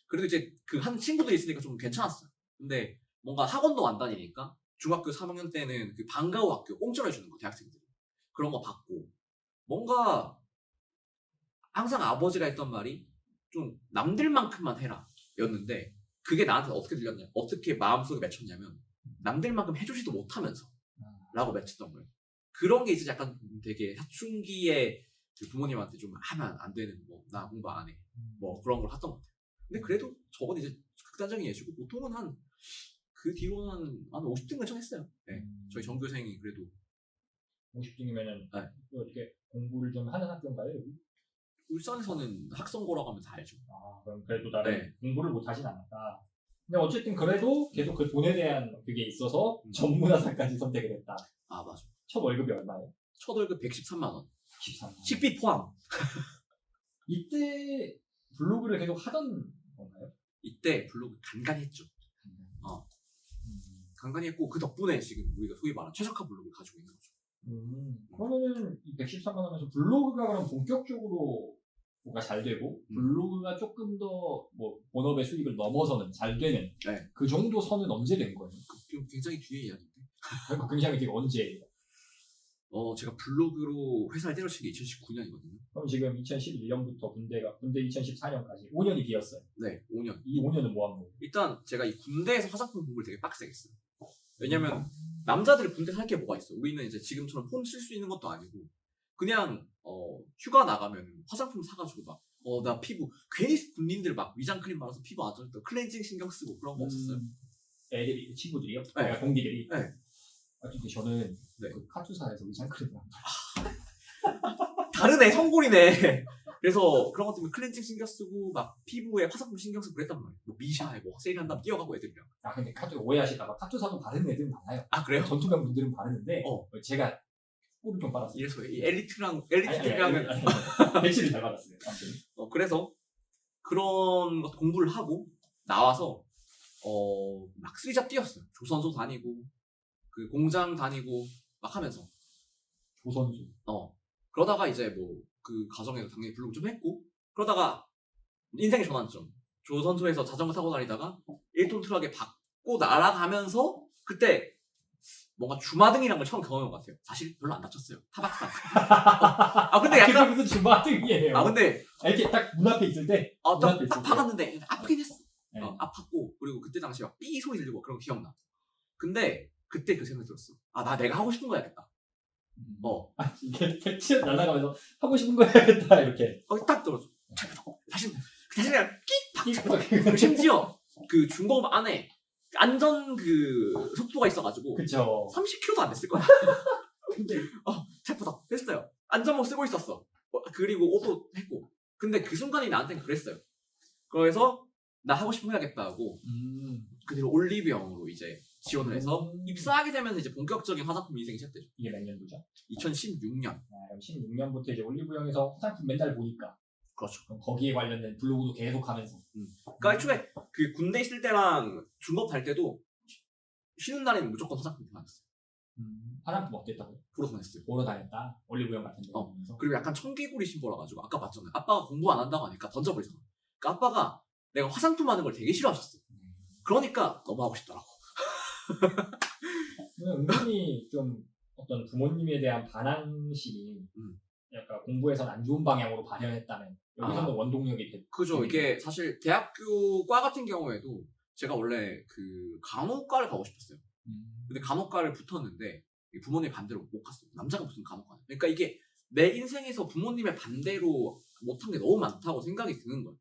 그래도 이제 그 한 친구들이 있으니까 좀 괜찮았어요. 근데 뭔가 학원도 안 다니니까 중학교 3학년 때는 그 방과후 학교 공짜로 해주는 거 대학생들이 그런 거 받고 뭔가 항상 아버지가 했던 말이 좀 남들만큼만 해라 였는데 그게 나한테 어떻게 마음속에 맺혔냐면 남들만큼 해주지도 못하면서 라고 맺혔던 거예요. 그런 게 이제 약간 되게 사춘기에 부모님한테 좀 하면 안 되는 나 공부 안 해 그런 걸 했던 것 같아요. 근데 그래도 저건 이제 극단적인 예시고 보통은 그 뒤로는 한 50등 근처했어요. 네. 저희 전교생이 그래도 50등이면은 네. 이렇게 공부를 좀 하는 학교인가요? 여기? 울산에서는 학성고라고 하면 다 알죠. 그럼 그래도 나는 공부를 못 하진 않았다. 근데 어쨌든 그래도 계속 그 돈에 대한 그게 있어서 전문화사까지 선택을 했다. 맞아. 첫 월급이 얼마예요? 첫 월급 113만 원. 13만 원. 식비 포함. 이때 블로그를 계속 하던 건가요? 이때 블로그 간간히 했죠. 간간히 했고 그 덕분에 지금 우리가 소위 말하는 최적화 블로그를 가지고 있는 거죠. 그러면은 이 113만 원에서 블로그가 그럼 본격적으로 뭐가 잘 되고 블로그가 조금 더 본업의 수익을 넘어서는 잘 되는 그 정도 선은 언제 된 거예요? 굉장히 뒤에 이야기인데. 굉장히 되게 언제예요? 제가 블로그로 회사를 때려친 게 2019년이거든요. 그럼 지금 2011년부터 군대 2014년까지 5년이 비었어요. 네, 5년. 이 5년은 뭐 한 거예요? 일단 제가 이 군대에서 화장품 공부를 되게 빡세게 했어요. 왜냐면 남자들이 군대 살 게 뭐가 있어. 우리는 이제 지금처럼 폰 쓸 수 있는 것도 아니고 그냥 휴가 나가면 화장품 사가지고 막 나 피부 괜히 군인들 막 위장 크림 바르서 피부 안 좋을 때 클렌징 신경 쓰고 그런 거 없었어요. 애들이 친구들이요? 네. 동기들이? 네. 근데 저는 네. 그 카투사에서 위장 크림을 안 다르네, 성골이네. 그래서 그런 것 때문에 클렌징 신경 쓰고 막 피부에 화장품 신경 쓰고 그랬단 말이에요. 미샤에 세일한다면 뛰어가고 애들이랑. 근데 오해하실까봐 카투사도 바르는 애들은 많아요. 그래요? 전투병 분들은 바르는데 제가 꿀을 좀 빨았어요. 이래서 엘리트들이랑은 배치를 잘 받았어요. 그래서 그런 것 공부를 하고 나와서 막 쓰리잡 뛰었어요. 조선소 다니고 그 공장 다니고 막 하면서 조선소. 그러다가 이제 그 과정에서 당연히 블로그 좀 했고 그러다가 인생의 전환점. 조선소에서 자전거 타고 다니다가 1톤 트럭에 박고 날아가면서 그때 뭔가 주마등이란 걸 처음 경험한 것 같아요. 사실 별로 안 다쳤어요. 타박상. 근데 그게 약간 무슨 주마등이에요. 근데 이렇게 딱 문 앞에 있을 때 딱 박았는데 아프긴 했어. 네. 아팠고 그리고 그때 당시에 막 삐 소리 들리고 그런 거 기억나. 근데 그때 그 생각이 들었어. 나 내가 하고 싶은 거 해야겠다. 이게 택시 날아가면서 하고 싶은 거 해야겠다 이렇게. 딱 들었어. 다시 그냥 끽 끽. 심지어 그 중고급 안에 안전 그 속도가 있어가지고 그쵸. 30km도 안 됐을 거야. 근데 체포다 했어요. 안전모 쓰고 있었어. 그리고 옷도 했고. 근데 그 순간이 나한테는 그랬어요. 그래서 나 하고 싶은 거 해야겠다 하고 그 뒤로 올리브영으로 이제 지원을 해서 입사하게 되면 이제 본격적인 화장품 인생이 시작되죠. 이게 몇 년도죠? 2016년. 그럼 16년부터 이제 올리브영에서 화장품 맨날 보니까. 그렇죠. 그럼 거기에 관련된 블로그도 계속 하면서. 그러니까 애초에 그 군대 있을 때랑 중급 달 때도 쉬는 날에는 무조건 화장품 다녔어요. 화장품 어땠다고요? 보러 다녔어요. 보러 다녔다. 올리브영 같은 데 보면서. 그리고 약간 청개구리 심보라 가지고 아까 봤잖아요. 아빠가 공부 안 한다고 하니까 던져버리잖아. 그러니까 아빠가 내가 화장품 하는 걸 되게 싫어하셨어. 그러니까 너무 하고 싶더라고. 은근히 좀 어떤 부모님에 대한 반항심이 약간 공부에서는 안 좋은 방향으로 발현했다면 여기서는 원동력이 됐죠. 그죠. 이게 사실 대학교 과 같은 경우에도 제가 원래 그 간호과를 가고 싶었어요. 근데 간호과를 붙었는데 부모님 반대로 못 갔어요. 남자가 무슨 간호과냐. 그러니까 이게 내 인생에서 부모님의 반대로 못한 게 너무 많다고 생각이 드는 거예요.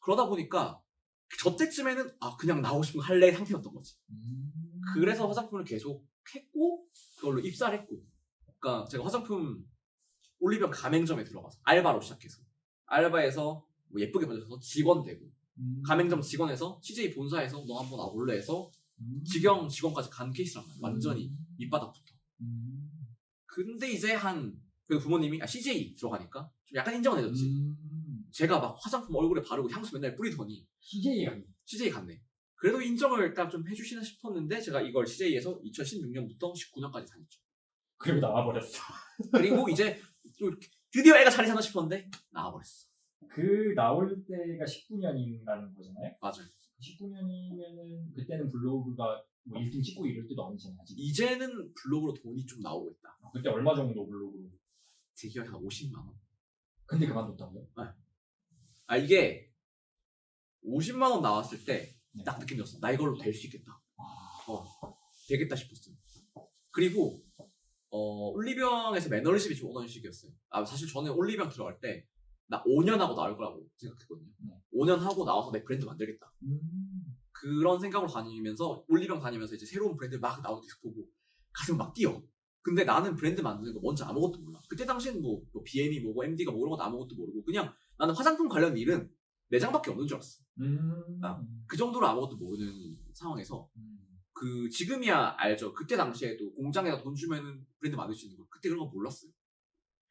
그러다 보니까 저때쯤에는 그냥 나오고 싶은 거 할래 상태였던 거지. 그래서 화장품을 계속 했고 그걸로 입사를 했고. 그러니까 제가 화장품 올리브영 가맹점에 들어가서 알바로 시작해서 알바에서 뭐 예쁘게 봐줘서 직원 되고 가맹점 직원에서 CJ 본사에서 너 한번 와볼래 해서 직영 직원까지 간 케이스란 말이야. 완전히 밑바닥부터. 근데 이제 그래도 부모님이 CJ 들어가니까 좀 약간 인정은 해줬지. 제가 막 화장품 얼굴에 바르고 향수 맨날 뿌리더니 CJ 갔네. 그래도 인정을 딱 좀 해주시나 싶었는데 제가 이걸 CJ에서 2016년부터 19년까지 다녔죠. 그리고 나와버렸어. 그리고 이제 또 드디어 애가 자리 잡나 싶었는데 나와버렸어. 그 나올 때가 19년인가는 거잖아요? 맞아요. 19년이면은 그때는 블로그가 뭐 1등 찍고 이럴 때도 아니잖아요. 아직. 이제는 블로그로 돈이 좀 나오고 있다. 그때 얼마 정도 블로그로? 제 기억에 한 50만 원. 근데 그만뒀다고요? 이게 50만 원 나왔을 때 딱 느낌 들었어. 나 이걸로 될 수 있겠다. 되겠다 싶었어요. 그리고 올리병에서 매너리즘이 좀 오던 시기였어요. 사실 저는 올리병 들어갈 때 나 5년 하고 나올 거라고 생각했거든요. 5년 하고 나와서 내 브랜드 만들겠다. 그런 생각으로 다니면서 올리병 다니면서 이제 새로운 브랜드 막 나오는 거 보고 가슴 막 뛰어. 근데 나는 브랜드 만드는 거 뭔지 아무것도 몰라. 그때 당시엔 뭐 BM이 뭐고 MD가 뭐 이런 것도 아무것도 모르고 그냥 나는 화장품 관련 일은 내장밖에 없는 줄 알았어. 그 정도로 아무것도 모르는 상황에서 지금이야 알죠. 그때 당시에도 공장에다 돈 주면은 브랜드 만들 수 있는 거. 그때 그런 거 몰랐어요.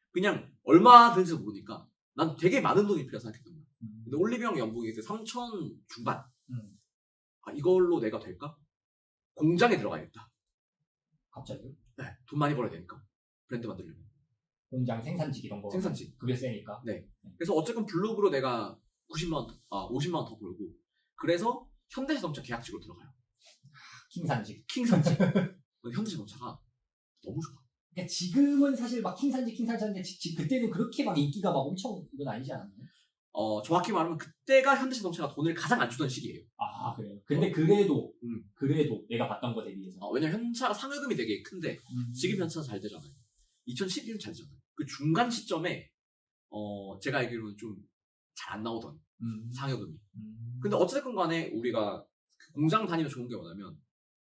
그냥 얼마 드는지 모르니까 난 되게 많은 돈이 필요하다 생각했던 거야. 근데 올리병 연봉이 3천 중반. 이걸로 내가 될까? 공장에 들어가야겠다. 갑자기요? 네, 돈 많이 벌어야 되니까 브랜드 만들려면. 공장 생산직 이런 거. 생산직. 그게 세니까. 네. 그래서 어쨌든 블로그로 내가 50만 원 더 벌고 그래서 현대자동차 계약직으로 들어가요. 킹산직. 현대자동차가 너무 좋아. 그러니까 지금은 사실 막 킹산직인데 그때는 그렇게 막 인기가 막 엄청 이건 아니지 않았나요? 정확히 말하면 그때가 현대자동차가 돈을 가장 안 주던 시기예요. 그래요. 근데 그래도 내가 봤던 거에 비해서. 왜냐면 현차가 상여금이 되게 큰데 지금 현차가 잘 되잖아요. 2011년 잘 되잖아요. 그 중간 시점에 제가 알기로는 좀 잘 안 나오던 상여금이. 근데 어쨌든 간에 우리가 그 공장 다니면 좋은 게 뭐냐면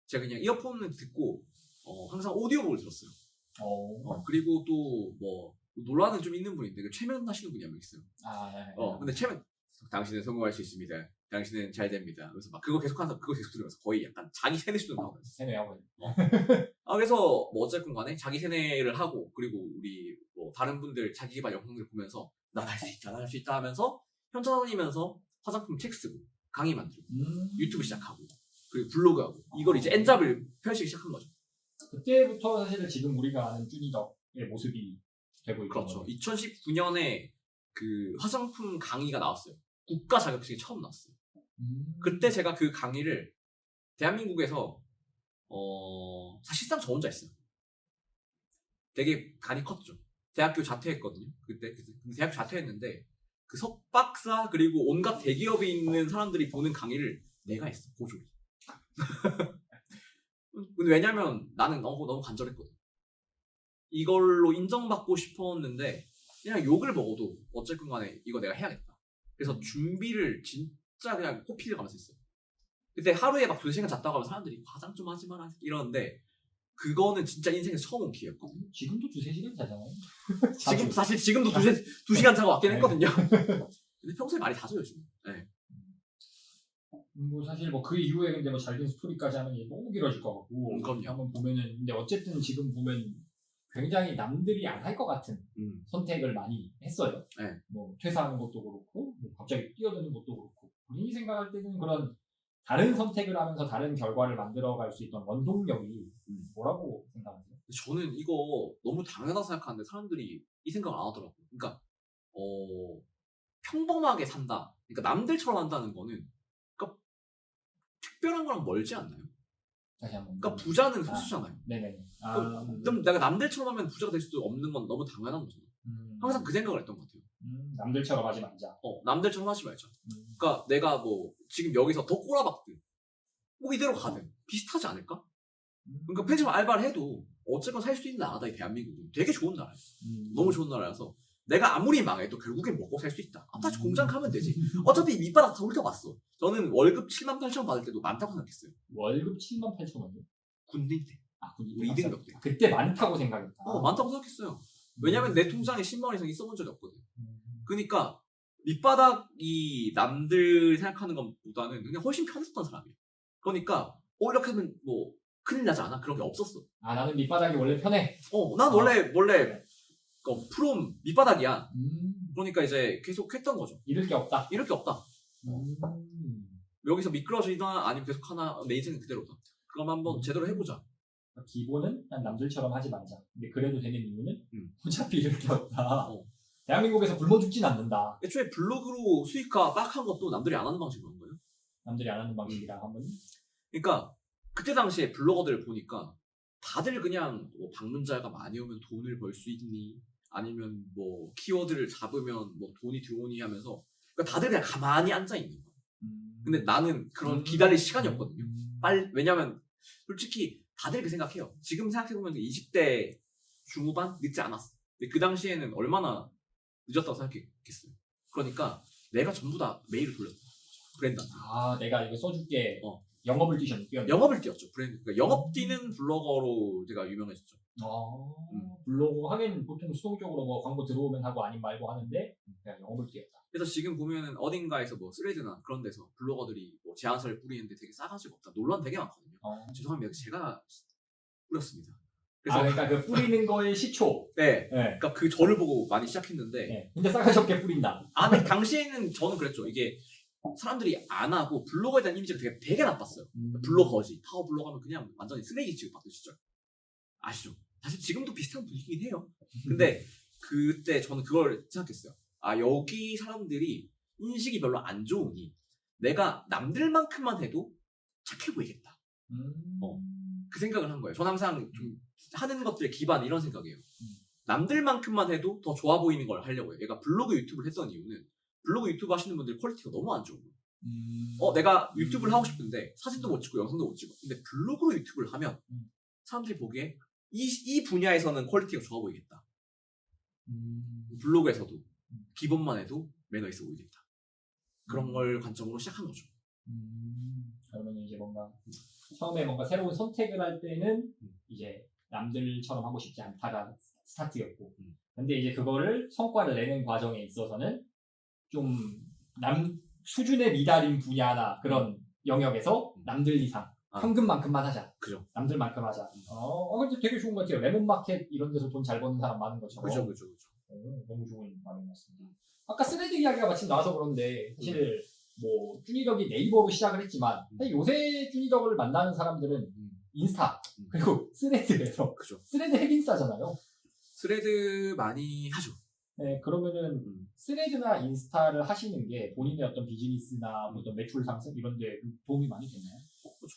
제가 그냥 이어폰을 듣고 항상 오디오북을 들었어요. 그리고 또 뭐 논란은 좀 있는 분인데 최면 하시는 분이 한 명 있어요. 네. 근데 최면 당신은 성공할 수 있습니다. 당신은 잘 됩니다. 그래서 막 그거 계속 들으면서 거의 약간 자기 세뇌 수준 나오면서. 세뇌하고. 그래서 뭐 어쨌든 간에 자기 세뇌를 하고 그리고 우리 뭐 다른 분들 자기 개발 영상들 보면서 난 할 수 있다 하면서 현차 다니면서 화장품 책 쓰고 강의 만들고 유튜브 시작하고 그리고 블로그하고 이걸 이제 N잡을 펼치기 시작한 거죠. 그때부터 사실 지금 우리가 아는 쭈니덕의 모습이 되고 있고. 그렇죠. 2019년에 그 화장품 강의가 나왔어요. 국가 자격증이 처음 나왔어요. 그때 제가 그 강의를 대한민국에서 사실상 저 혼자 했어요. 되게 간이 컸죠. 대학교 자퇴했거든요. 그때 대학교 자퇴했는데 그 석박사 그리고 온갖 대기업에 있는 사람들이 보는 강의를 내가 했어. 고졸이. 근데 왜냐면 나는 너무 간절했거든. 이걸로 인정받고 싶었는데 그냥 욕을 먹어도 어쨌건 간에 이거 내가 해야겠다. 그래서 준비를 진짜 그냥 코피를 가면서 했어요. 그때 하루에 막 2시간 잤다고 하면 사람들이 과장 좀 하지 마라 이러는데 그거는 진짜 인생에서 처음 온 기회였거든요. 지금도 2-3시간 자잖아요. 사실 지금도 2시간 자고 왔긴 했거든요. 근데 평소에 많이 자죠 요즘. 네. 뭐 사실 뭐 그 이후에 근데 뭐 잘된 스토리까지 하면 이게 너무 길어질 것 같고 그럼요. 한번 보면은 근데 어쨌든 지금 보면 굉장히 남들이 안 할 것 같은 선택을 많이 했어요. 네. 뭐 퇴사하는 것도 그렇고 뭐 갑자기 뛰어드는 것도 그렇고 본인이 생각할 때는 그런 다른 선택을 하면서 다른 결과를 만들어갈 수 있던 원동력이 뭐라고 생각하세요? 저는 이거 너무 당연하다고 생각하는데 사람들이 이 생각을 안 하더라고요. 그러니까 평범하게 산다. 그러니까 남들처럼 한다는 거는 그러니까 특별한 거랑 멀지 않나요? 다시 한번. 그러니까 부자는 소수잖아요. 네네. 그럼 내가 남들처럼 하면 부자가 될 수도 없는 건 너무 당연한 거잖아요. 항상 그 생각을 했던 것 같아요. 남들처럼 하지 말자. 남들처럼 하지 말자. 그러니까 내가 뭐 지금 여기서 더 꼬라박든 뭐 이대로 가든 비슷하지 않을까? 그러니까 편의점 알바를 해도 어쨌건 살 수 있는 나라다 이 대한민국은. 되게 좋은 나라예요. 너무 좋은 나라여서 내가 아무리 망해도 결국엔 먹고 살 수 있다. 다시 공장 가면 되지. 어차피 밑바닥 다 훑어봤어. 저는 월급 78,000원 받을 때도 많다고 생각했어요. 월급 78,000원이요? 군대 때. 군대 우리 이등병 때. 그때 많다고 생각했다. 많다고 생각했어요. 왜냐면 내 통장에 10만 원 이상 있어본 적이 없거든. 그러니까 밑바닥이 남들 생각하는 것보다는 그냥 훨씬 편했던 사람이에요. 그러니까 이렇게 하면 뭐 큰일 나지 않아? 그런 게 없었어. 나는 밑바닥이 원래 편해. 난 원래 프롬 밑바닥이야. 그러니까 이제 계속 했던 거죠. 잃을 게 없다. 이럴 게 없다. 여기서 미끄러지나 아니면 계속 하나 내 인생은 그대로다. 그럼 한번 제대로 해보자. 기본은 난 남들처럼 하지 말자. 근데 그래도 되는 이유는 어차피 잃을 게 없다. 어. 대한민국에서 굶어 죽진 않는다. 애초에 블로그로 수익화 빡 한 것도 남들이 안 하는 방식인 거예요. 남들이 안 하는 방식이라 하면. 그러니까 그때 당시에 블로거들을 보니까 다들 그냥 뭐 방문자가 많이 오면 돈을 벌 수 있니? 아니면 뭐 키워드를 잡으면 뭐 돈이 들어오니 하면서 그러니까 다들 그냥 가만히 앉아 있는 거예요. 근데 나는 그런 기다릴 시간이 없거든요. 왜냐면 솔직히 다들 그 생각해요. 지금 생각해보면 20대 중후반 늦지 않았어. 근데 그 당시에는 얼마나 늦었다고 생각했겠어요. 그러니까 내가 전부 다 메일을 돌렸다. 브랜드한테. 내가 이거 써줄게. 영업을 뛰었죠. 영업을 뛰었죠. 그러니까 영업 뛰는 블로거로 제가 유명해졌죠. 블로그 하긴 보통 수동적으로 뭐 광고 들어오면 하고 아닌 말고 하는데 그냥 영업을 뛰었다. 그래서 지금 보면은 어딘가에서 뭐 스레드나 그런 데서 블로거들이 뭐 제안서를 뿌리는데 되게 싸가지가 없다. 논란 되게 많거든요. 죄송합니다. 제가 뿌렸습니다. 그래서 그러니까 그 뿌리는 거의 시초. 네. 그러니까 그 저를 보고 많이 시작했는데. 네. 근데 싸가지 없게 뿌린다. 근데 당시에는 저는 그랬죠. 이게 사람들이 안 하고 블로거에 대한 이미지가 되게 나빴어요. 블로거지. 파워 블로거 하면 그냥 완전히 쓰레기 취급받던 시절. 아시죠? 사실 지금도 비슷한 분위기긴 해요. 근데 그때 저는 그걸 생각했어요. 여기 사람들이 인식이 별로 안 좋으니 내가 남들만큼만 해도 착해 보이겠다. 그 생각을 한 거예요. 저는 항상 좀 하는 것들의 기반 이런 생각이에요. 남들만큼만 해도 더 좋아 보이는 걸 하려고 해요. 얘가 블로그 유튜브를 했던 이유는 블로그 유튜브 하시는 분들 퀄리티가 너무 안 좋은 거예요. 내가 유튜브를 하고 싶은데 사진도 못 찍고 영상도 못 찍어. 근데 블로그로 유튜브를 하면 사람들이 보기에 이 분야에서는 퀄리티가 좋아 보이겠다. 블로그에서도 기본만 해도 매너 있어 보이겠다. 그런 걸 관점으로 시작한 거죠. 그러면 이제 뭔가 처음에 뭔가 새로운 선택을 할 때는 이제 남들처럼 하고 싶지 않다가 스타트였고 근데 이제 그거를 성과를 내는 과정에 있어서는 좀 수준에 미달인 분야나 그런 영역에서 남들 이상 현금만큼만 하자. 그죠. 남들만큼 하자. 근데 되게 좋은 것 같아요. 레몬마켓 이런 데서 돈 잘 버는 사람 많은 것처럼. 그죠. 너무 좋은 마음인 것 같습니다. 아까 스레드 이야기가 마침 나와서 그런데 사실 뭐 쭈니덕이 네이버로 시작을 했지만 사실 요새 쭈니덕을 만나는 사람들은 인스타 그리고 스레드에서 그죠. 스레드 핵인싸잖아요. 스레드 많이 하죠. 네, 그러면은 스레드나 인스타를 하시는 게 본인의 어떤 비즈니스나 뭐 어떤 매출 상승 이런 데 도움이 많이 되나요?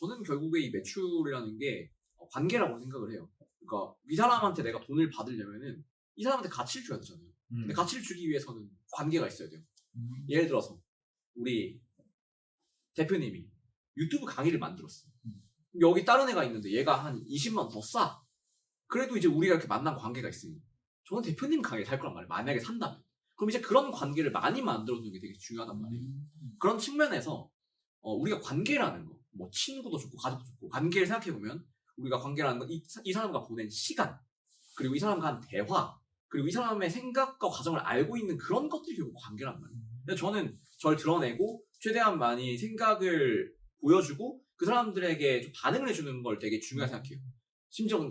저는 결국에 이 매출이라는 게 관계라고 생각을 해요. 그러니까 이 사람한테 내가 돈을 받으려면은 이 사람한테 가치를 줘야 되잖아요. 근데 가치를 주기 위해서는 관계가 있어야 돼요. 예를 들어서 우리 대표님이 유튜브 강의를 만들었어. 여기 다른 애가 있는데 얘가 한 20만 원 더 싸. 그래도 이제 우리가 이렇게 만난 관계가 있으니 저는 대표님 강의를 살 거란 말이에요. 만약에 산다면. 그럼 이제 그런 관계를 많이 만들어두는 게 되게 중요하단 말이에요. 그런 측면에서 우리가 관계라는 거, 뭐 친구도 좋고 가족도 좋고 관계를 생각해보면 우리가 관계라는 건 이 사람과 보낸 시간, 그리고 이 사람과 한 대화, 그리고 이 사람의 생각과 과정을 알고 있는 그런 것들이 결국 관계란 말이에요. 그래서 저는 저를 드러내고 최대한 많이 생각을 보여주고 그 사람들에게 좀 반응을 해주는 걸 되게 중요하게 생각해요. 심지어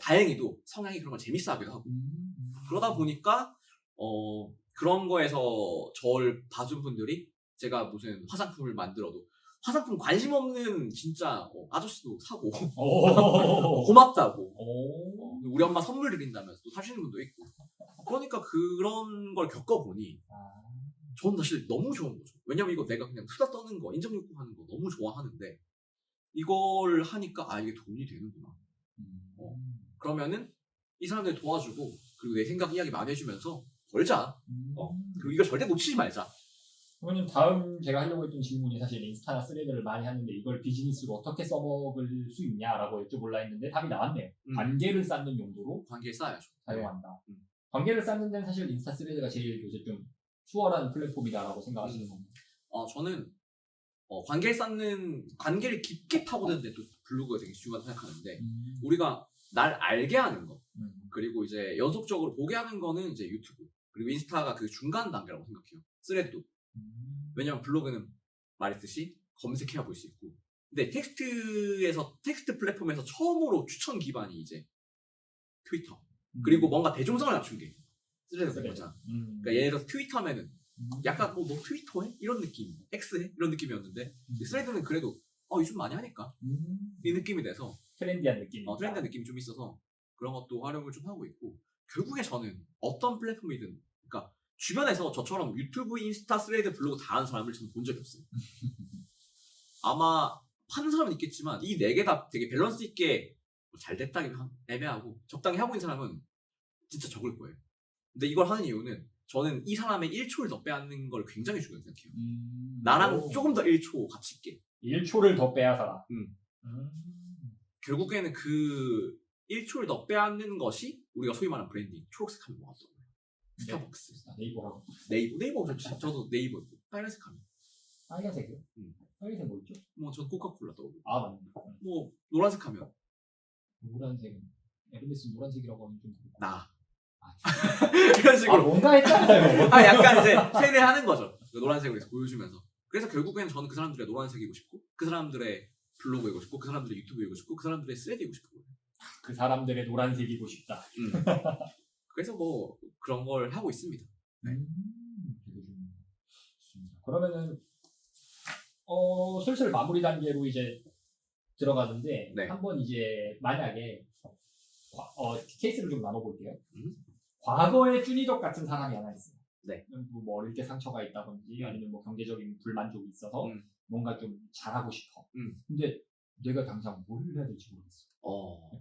다행히도 성향이 그런 걸 재밌어하기도 하고 그러다 보니까 그런 거에서 저를 봐준 분들이 제가 무슨 화장품을 만들어도 화장품 관심 없는 진짜 아저씨도 사고 고맙다고 우리 엄마 선물 드린다면서 또 사시는 분도 있고 그러니까 그런 걸 겪어보니 저는 사실 너무 좋은 거죠. 왜냐면 이거 내가 그냥 수다 떠는 거 인정 욕구 하는 거 너무 좋아하는데 이걸 하니까 이게 돈이 되는구나. 그러면은 이 사람들 도와주고 그리고 내 생각 이야기 많이 해주면서 벌자. 그리고 이걸 절대 놓치지 말자. 그러면 다음 제가 하려고 했던 질문이 사실 인스타나 스레드를 많이 하는데 이걸 비즈니스로 어떻게 써먹을 수 있냐라고 여쭤볼라 했는데 답이 나왔네요. 관계를 쌓는 용도로 관계를 쌓아야죠. 사용한다. 관계를 쌓는 데는 사실 인스타 스레드가 제일 요새 좀 수월한 플랫폼이다라고 생각하시는 건가요? 저는 관계를 깊게 파고드는 데 또 블로그가 되게 중요하다고 생각하는데 우리가 날 알게 하는 거 그리고 이제 연속적으로 보게 하는 거는 이제 유튜브 그리고 인스타가 그 중간 단계라고 생각해요. 스레드도. 왜냐면 블로그는 말했듯이 검색해야 볼 수 있고 근데 텍스트 플랫폼에서 처음으로 추천 기반이 이제 트위터 그리고 뭔가 대중성을 낮춘 게 스레드가 된 거잖아. 그러니까 예를 들어서 트위터 하면은 약간 너 트위터 해? 이런 느낌 X 해? 이런 느낌이었는데 스레드는 그래도 요즘 많이 하니까 이 느낌이 돼서 트렌디한 느낌. 트렌디한 느낌이 좀 있어서 그런 것도 활용을 좀 하고 있고 결국에 저는 어떤 플랫폼이든 그러니까 주변에서 저처럼 유튜브, 인스타, 스레드, 블로그 다 하는 사람을 저는 본 적이 없어요. 아마 하는 사람은 있겠지만 이 네 개 다 되게 밸런스 있게 잘 됐다기 애매하고 적당히 하고 있는 사람은 진짜 적을 거예요. 근데 이걸 하는 이유는 저는 이 사람의 1초를 더 빼앗는 걸 굉장히 중요하게 생각해요. 나랑 조금 더 1초 같이 있게. 1초를 더 빼앗아라. 결국에는 그 1초를 더 빼앗는 것이 우리가 소위 말하는 브랜딩. 초록색 하면 뭐가 떠요? 스타벅스. 네이버라고. 네이버 저도 네이버 빨간색 하면. 빨간색이요? 빨간색 뭐 있죠? 전 코카콜라 떠오르고. 맞네. 뭐 노란색 하면 노란색은 에르메스 노란색이라고 하면 좀 나. 이런 식으로. 뭔가 했잖아요. 약간 이제 세뇌하는 거죠. 노란색으로 보여주면서. 그래서 결국에는 저는 그 사람들의 노란색이고 싶고, 그 사람들의 블로그이고 싶고, 그 사람들의 유튜브이고 싶고, 그 사람들의 스레드이고 싶고. 그 사람들의 노란색이고 싶다. 그래서 뭐 그런 걸 하고 있습니다. 네. 되게 좋습니다. 그러면은 슬슬 마무리 단계로 이제 들어가는데 네. 한번 이제 만약에 케이스를 좀 나눠볼게요. 과거에 쭈니덕 같은 사람이 하나 있어요. 네. 뭐 어릴 때 상처가 있다든지 아니면 뭐 경제적인 불만족이 있어서 뭔가 좀 잘하고 싶어. 근데 내가 당장 뭘 해야 될지 모르겠어.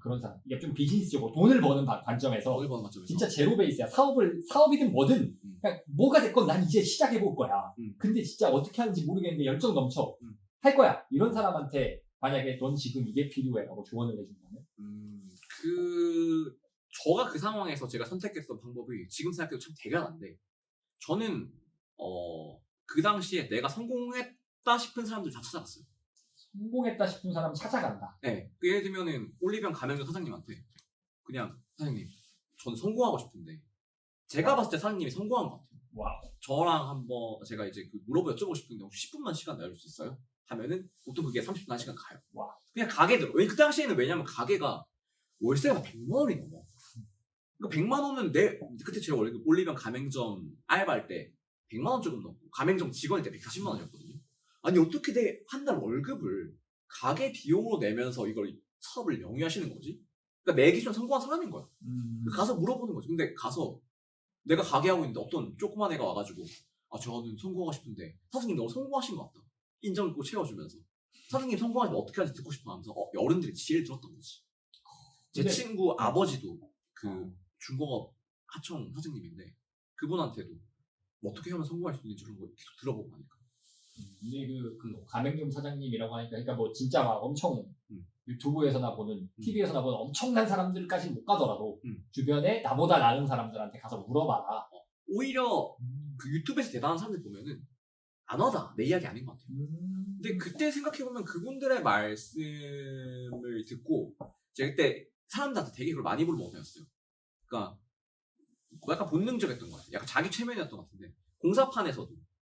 그런 사람. 이게 좀 비즈니스적으로 돈을 버는 관점에서 진짜 제로 베이스야. 사업이든 뭐든 그냥 뭐가 됐건 난 이제 시작해볼 거야. 근데 진짜 어떻게 하는지 모르겠는데 열정 넘쳐. 할 거야. 이런 사람한테 만약에 넌 지금 이게 필요해 라고 조언을 해준다면? 저가 그 상황에서 제가 선택했던 방법이 지금 생각해도 참 대견한데 저는 그 당시에 내가 성공했다 싶은 사람들 다 찾아갔어요. 성공했다 싶은 사람 찾아간다. 네. 예를 들면은 올리병 가맹점 사장님한테 그냥 사장님 저는 성공하고 싶은데 제가 봤을 때 사장님이 성공한 것 같아요. 와우. 저랑 한번 제가 이제 여쭤보고 싶은데 혹시 10분만 시간 내줄 수 있어요? 하면은 보통 그게 30분 1시간 가요. 와. 그냥 가게 들어. 그 당시에는 왜냐면 가게가 월세가 100만 원이 넘어. 그러니까 100만 원은 그때 제 월급 올리병 가맹점 알바할 때 100만 원 조금 넘고 가맹점 직원일 때 140만 원이었거든요. 아니 어떻게 내 한 달 월급을 가게 비용으로 내면서 이걸 사업을 영위하시는 거지? 그러니까 내 기준 성공한 사람인 거야. 가서 물어보는 거지. 근데 가서 내가 가게 하고 있는데 어떤 조그만 애가 와가지고 저는 성공하고 싶은데 사장님 너무 성공하신 것 같다. 인정을 꼭 채워주면서 사장님 성공하시면 어떻게 하는지 듣고 싶어 하면서 어른들이 지혜를 들었던 거지. 제 근데- 친구 아버지도 그 중공업 하청 사장님인데 그분한테도 뭐 어떻게 하면 성공할 수 있는지 그런 거 계속 들어보고 하니까. 근데 그 가맹점 사장님이라고 하니까 그러니까 뭐 진짜 막 엄청 유튜브에서나 보는 TV에서나 보는 엄청난 사람들까지 못 가더라도 주변에 나보다 나은 사람들한테 가서 물어봐라. 오히려 그 유튜브에서 대단한 사람들 보면은 안 와다 내 이야기 아닌 것 같아요. 근데 그때 생각해보면 그분들의 말씀을 듣고 제가 그때 사람들한테 되게 그걸 많이 물어보았어요. 그러니까 약간 본능적이었던 것 같아요. 약간 자기 최면이었던 것 같은데 공사판에서도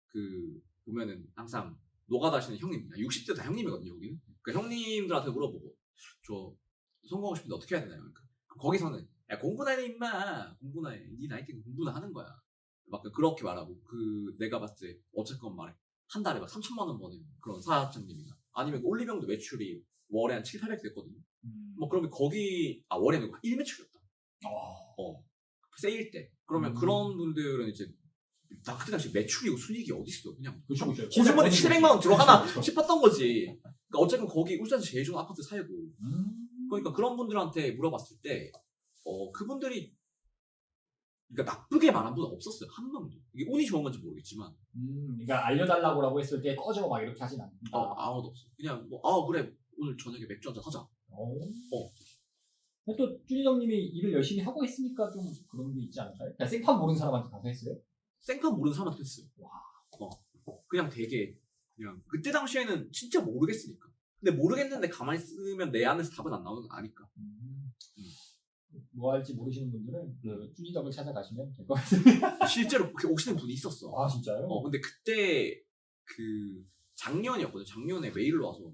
그 보면은 항상 노가다 하시는 형님이나 60대 다 형님이거든요. 여기는. 그러니까 형님들한테 물어보고 저 성공하고 싶은데 어떻게 해야 되나요? 그러니까 거기서는 야 공부나 해 임마 공부나 해. 네 나이 때는 공부나 하는 거야. 막 그렇게 말하고 그 내가 봤을 때 어쨌건 말해 한 달에 막 3천만 원 버는 그런 사장님이나 아니면 올리병도 매출이 월에 한 7, 800 됐거든요. 뭐 그러면 거기 월에는 1매출이었다. 세일 때. 그러면 그런 분들은 이제 나 그때 당시 매출이고 순이익이 어디 있어? 그냥 그렇죠. 고생만에 700만 원 들어가나 싶었던 거지. 그러니까 어쨌든 거기 울산에서 제일 좋은 아파트 살고. 그러니까 그런 분들한테 물어봤을 때 그분들이 그러니까 나쁘게 말한 분은 없었어요. 한 명도. 이게 운이 좋은 건지 모르겠지만. 그러니까 알려달라고 했을 때 꺼져 막 이렇게 하진 않는다. 아무도 없어. 그냥 뭐 그래 오늘 저녁에 맥주 한잔 하자. 근데 또 쭈니덕님이 일을 열심히 하고 있으니까 좀 그런 게 있지 않을까요? 그냥 생판 모르는 사람한테 가서 했어요? 생판 모르는 사람한테 했어요. 그냥 되게 그냥 그때 당시에는 진짜 모르겠으니까. 근데 모르겠는데 가만히 쓰면 내 안에서 답은 안 나오는 거 아니까. 뭐 할지 모르시는 분들은 그 쭈니덕을 찾아가시면 될 것 같습니다. 실제로 그렇게 오시는 분이 있었어. 아 진짜요? 근데 그때 그 작년이었거든. 작년에 메일을 와서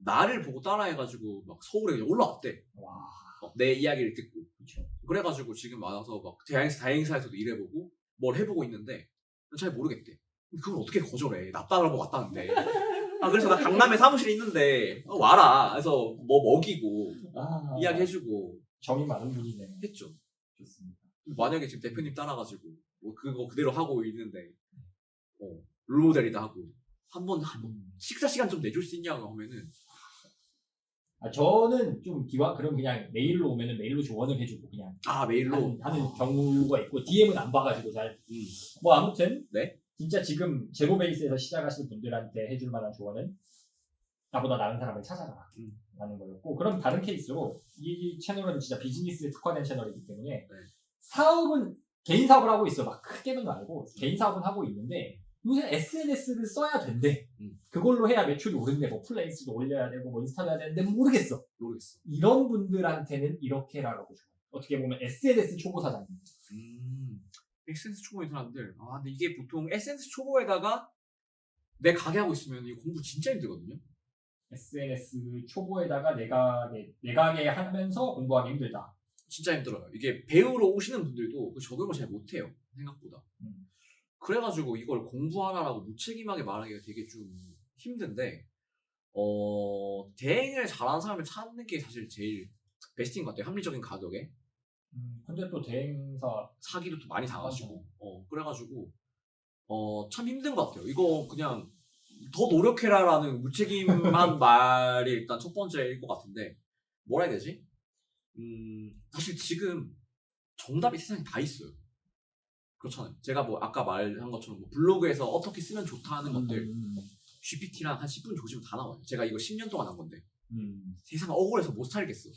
나를 보고 따라해가지고 막 서울에 그냥 올라왔대. 와. 내 이야기를 듣고. 그렇죠. 그래가지고 지금 와서 막 다행사에서도 일해보고 뭘 해보고 있는데 잘 모르겠대. 그걸 어떻게 거절해? 나 따라보고 왔다는데. 그래서 나 강남에 사무실에 있는데 와라. 그래서 뭐 먹이고 이야기해주고 정이 많은 분이네. 했죠. 좋습니다. 만약에 지금 대표님 따라가지고 뭐 그거 그대로 하고 있는데 롤모델이다 하고 한번 식사 시간 좀 내줄 수 있냐고 하면은 저는 좀 기왕 그럼 그냥 메일로 오면은 메일로 조언을 해주고 그냥 메일로 하는 경우가 있고 DM은 안 봐가지고 잘. 뭐 아무튼 네? 진짜 지금 제로 베이스에서 시작하시는 분들한테 해줄 만한 조언은 나보다 나은 사람을 찾아라 라는 거였고, 그럼 다른 케이스로 이 채널은 진짜 비즈니스에 특화된 채널이기 때문에 사업은 개인 사업을 하고 있어. 막 크게는 말고 개인 사업은 하고 있는데 요새 SNS를 써야 된대. 그걸로 해야 매출이 오른대. 뭐 플레이스도 올려야 되고 뭐 인스타도 해야 되는데 모르겠어. 이런 분들한테는 이렇게 라고 줘요. 어떻게 보면 SNS 초보 사장님. SNS 초보인 사람들. 근데 이게 보통 SNS 초보에다가 내 가게 하고 있으면 이거 공부 진짜 힘들거든요. SNS 초보에다가 내 가게 하면서 공부하기 힘들다. 진짜 힘들어요. 이게 배우러 오시는 분들도 그 적응을 잘 못해요. 생각보다. 그래가지고 이걸 공부하라라고 무책임하게 말하기가 되게 좀 힘든데 대행을 잘하는 사람을 찾는 게 사실 제일 베스트인 것 같아요. 합리적인 가격에. 근데 또 대행사 사기도 또 많이 당하시고 그래가지고 참 힘든 것 같아요. 이거 그냥 더 노력해라라는 무책임한 말이 일단 첫 번째일 것 같은데 뭐라 해야 되지? 사실 지금 정답이 세상에 다 있어요. 그렇잖아요. 제가 뭐 아까 말한 것처럼 뭐 블로그에서 어떻게 쓰면 좋다 하는 것들 GPT랑 한 10분 조지면 다 나와요. 제가 이거 10년 동안 한 건데 세상 억울해서 못 살겠어.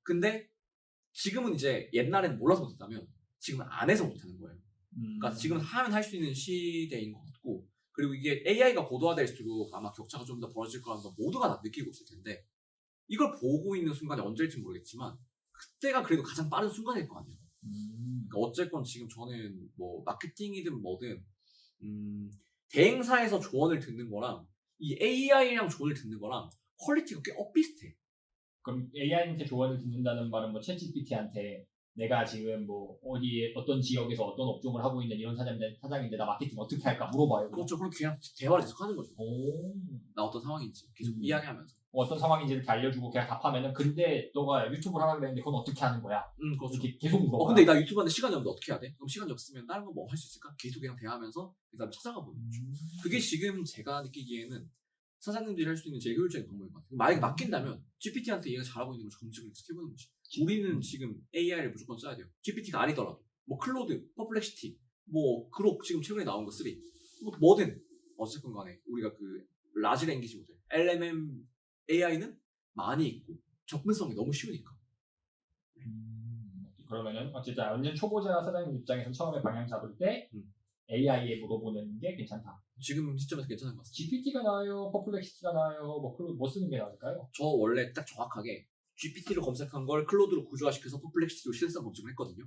근데 지금은 이제 옛날에는 몰라서 못했다면 지금은 안 해서 못하는 거예요. 그러니까 지금은 하면 할 수 있는 시대인 것 같고, 그리고 이게 AI가 고도화될수록 아마 격차가 좀 더 벌어질 거라는 건 모두가 다 느끼고 있을 텐데 이걸 보고 있는 순간이 언제일지 모르겠지만 그때가 그래도 가장 빠른 순간일 거 아니에요. 그러니까 어쨌건 지금 저는 뭐 마케팅이든 뭐든 대행사에서 조언을 듣는 거랑 이 AI랑 조언을 듣는 거랑 퀄리티가 꽤 엇비슷해. 그럼 AI한테 조언을 듣는다는 말은 뭐 챗GPT한테 내가 지금 뭐 어떤 지역에서 어떤 업종을 하고 있는 이런 사장인데 나 마케팅 어떻게 할까 물어봐요. 그렇죠. 그럼 그냥 대화를 계속 하는 거죠. 오. 나 어떤 상황인지 계속 이야기하면서. 어떤 상황인지를 이렇게 알려주고 걔가 답하면은 근데 너가 유튜브를 하라고 그랬는데 그건 어떻게 하는 거야? 그렇죠. 이렇게 계속 물어봐. 근데 나 유튜브 하는데 시간이 없는데 어떻게 해야 돼? 그럼 시간이 없으면 다른 거 뭐 할 수 있을까? 계속 그냥 대화하면서 그 다음에 찾아가 보는 거죠. 그게 지금 제가 느끼기에는 사장님들이 할 수 있는 제일 효율적인 방법인 것 같아요. 만약에 맡긴다면 GPT한테 얘가 잘하고 있는 걸 검증을 해보는 거지. 우리는 지금 AI를 무조건 써야 돼요. GPT가 아니더라도 뭐 클로드, 퍼플렉시티, 뭐 그록 지금 최근에 나온 거 3, 뭐든 어쨌건 간에 우리가 그 라지 랭귀지 모델 LMM AI는 많이 있고 접근성이 너무 쉬우니까. 그러면은 어쨌든 완전 초보자 사장님 입장에서 처음에 방향 잡을 때 AI에 물어보는 게 괜찮다. 지금 시점에서 괜찮은 것 같습니다. GPT가 나아요? 퍼플렉시티가 나아요? 뭐 쓰는 게 나을까요? 저 원래 딱 정확하게 GPT로 검색한 걸 클로드로 구조화시켜서 퍼플렉시티로 실내성 검증을 했거든요.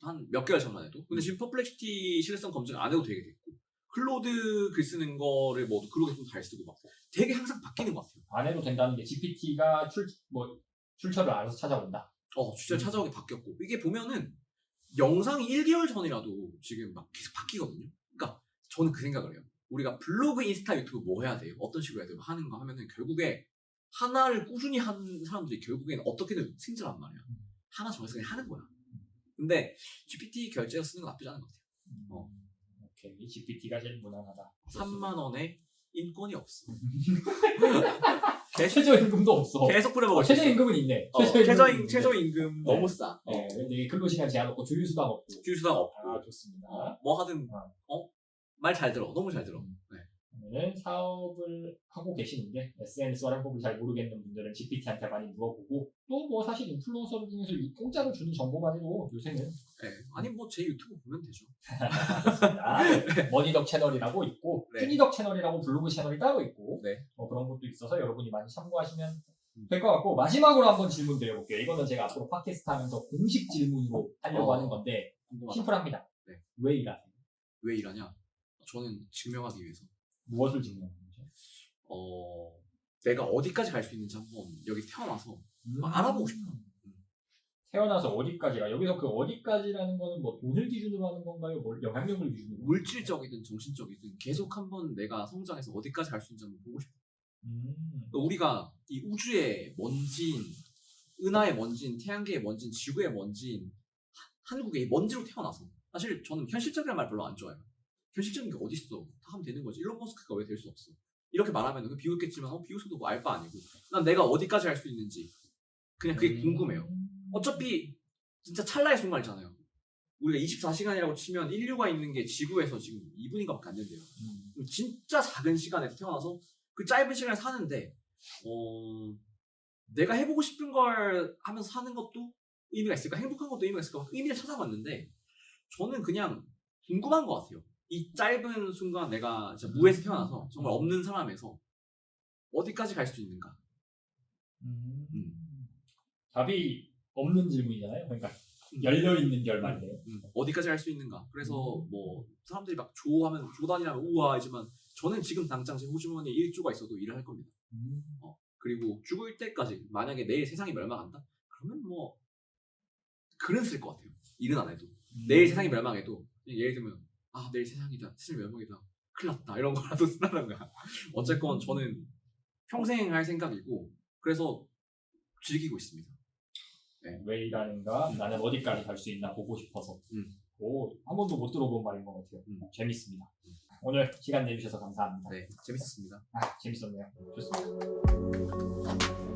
한 몇 개월 전만 해도. 근데 지금 퍼플렉시티 실내성 검증 안 해도 되게 됐고 클로드 글 쓰는 거를 뭐 그룹에 좀 잘 쓰고 막 되게 항상 바뀌는 것 같아요. 안 해도 된다는 게 GPT가 출처를 알아서 찾아온다. 진짜 찾아오게 바뀌었고 이게 보면은 영상이 1개월 전이라도 지금 막 계속 바뀌거든요. 그러니까 저는 그 생각을 해요. 우리가 블로그, 인스타, 유튜브 뭐 해야 돼요? 어떤 식으로 해야 돼요? 하는 거 하면은 결국에 하나를 꾸준히 하는 사람들이 결국에는 어떻게든 승진한 말이야. 하나 정해서 그냥 하는 거야. 근데 GPT 결제해서 쓰는 거 나쁘지 않은 것 같아요. 오케이. GPT가 제일 무난하다. 3만 원에 인권이 없어. 최저임금도 없어. 계속 뿌려먹을 수 있어. 최저임금은 있네. 최저임금 너무 싸. 근데 근로시간 제한 없고 주휴수당 없고. 주유수당 없고. 아, 좋습니다. 뭐 하든 말 잘 들어. 너무 잘 들어. 네. 그러면 사업을 하고 계시는데 SNS 활용법을 잘 모르겠는 분들은 GPT한테 많이 물어보고 또 뭐 사실 인플루언서 중에서 공짜로 주는 정보만 해도 요새는 네. 아니 뭐 제 유튜브 보면 되죠. 머니덕 채널이라고 있고 네. 쭈니덕 채널이라고 블로그 채널이 따로 있고 네. 그런 것도 있어서 여러분이 많이 참고하시면 될 것 같고 마지막으로 한번 질문 드려볼게요. 이거는 제가 앞으로 팟캐스트 하면서 공식 질문으로 하려고 하는 건데 궁금하다. 심플합니다. 네. 왜 일하세요? 왜 일하냐? 저는 증명하기 위해서. 무엇을 증명하는 거죠? 내가 어디까지 갈 수 있는지 한번 여기 태어나서 알아보고 싶어. 태어나서 어디까지가 여기서 그 어디까지라는 거는 뭐 돈을 기준으로 하는 건가요? 뭘 영향력을 기준으로? 물질적이든 정신적이든 계속 한번 내가 성장해서 어디까지 갈 수 있는지 한번 보고 싶어. 우리가 이 우주의 먼지인, 은하의 먼지인, 태양계의 먼지인, 지구의 먼지인, 한국의 이 먼지로 태어나서 사실 저는 현실적이라는 말 별로 안 좋아해요. 현실적인 게 어딨어? 다 하면 되는 거지. 일론 머스크가 왜 될 수 없어? 이렇게 말하면 비웃겠지만 비웃어도 뭐 알 바 아니고 난 내가 어디까지 할 수 있는지 그냥 그게 궁금해요. 어차피 진짜 찰나의 순간이잖아요. 우리가 24시간이라고 치면 인류가 있는 게 지구에서 지금 2분인가밖에 안 된대요. 진짜 작은 시간에 태어나서 그 짧은 시간에 사는데 내가 해보고 싶은 걸 하면서 사는 것도 의미가 있을까? 행복한 것도 의미가 있을까? 의미를 찾아봤는데 저는 그냥 궁금한 것 같아요. 이 짧은 순간 내가 진짜 무에서 태어나서 정말 없는 사람에서 어디까지 갈 수 있는가? 답이 없는 질문이잖아요. 그러니까 열려있는 결말이에요. 어디까지 할 수 있는가? 그래서 뭐 사람들이 막 조단이라면 우아하지만 저는 지금 당장 제 호주머니에 1조가 있어도 일을 할 겁니다. 그리고 죽을 때까지 만약에 내일 세상이 멸망한다? 그러면 뭐 글은 쓸 것 같아요. 일은 안 해도. 내일 세상이 멸망해도 예를 들면 내일 세상이다. 세상이 멸망이다. 큰일 났다. 이런 거라도 쓴다는 거야. 어쨌건 저는 평생 할 생각이고 그래서 즐기고 있습니다. 네. 왜 일하는가? 나는 어디까지 갈 수 있나 보고 싶어서. 한 번도 못 들어본 말인 것 같아요. 재밌습니다. 오늘 시간 내주셔서 감사합니다. 네, 재밌었습니다. 재밌었네요. 좋습니다.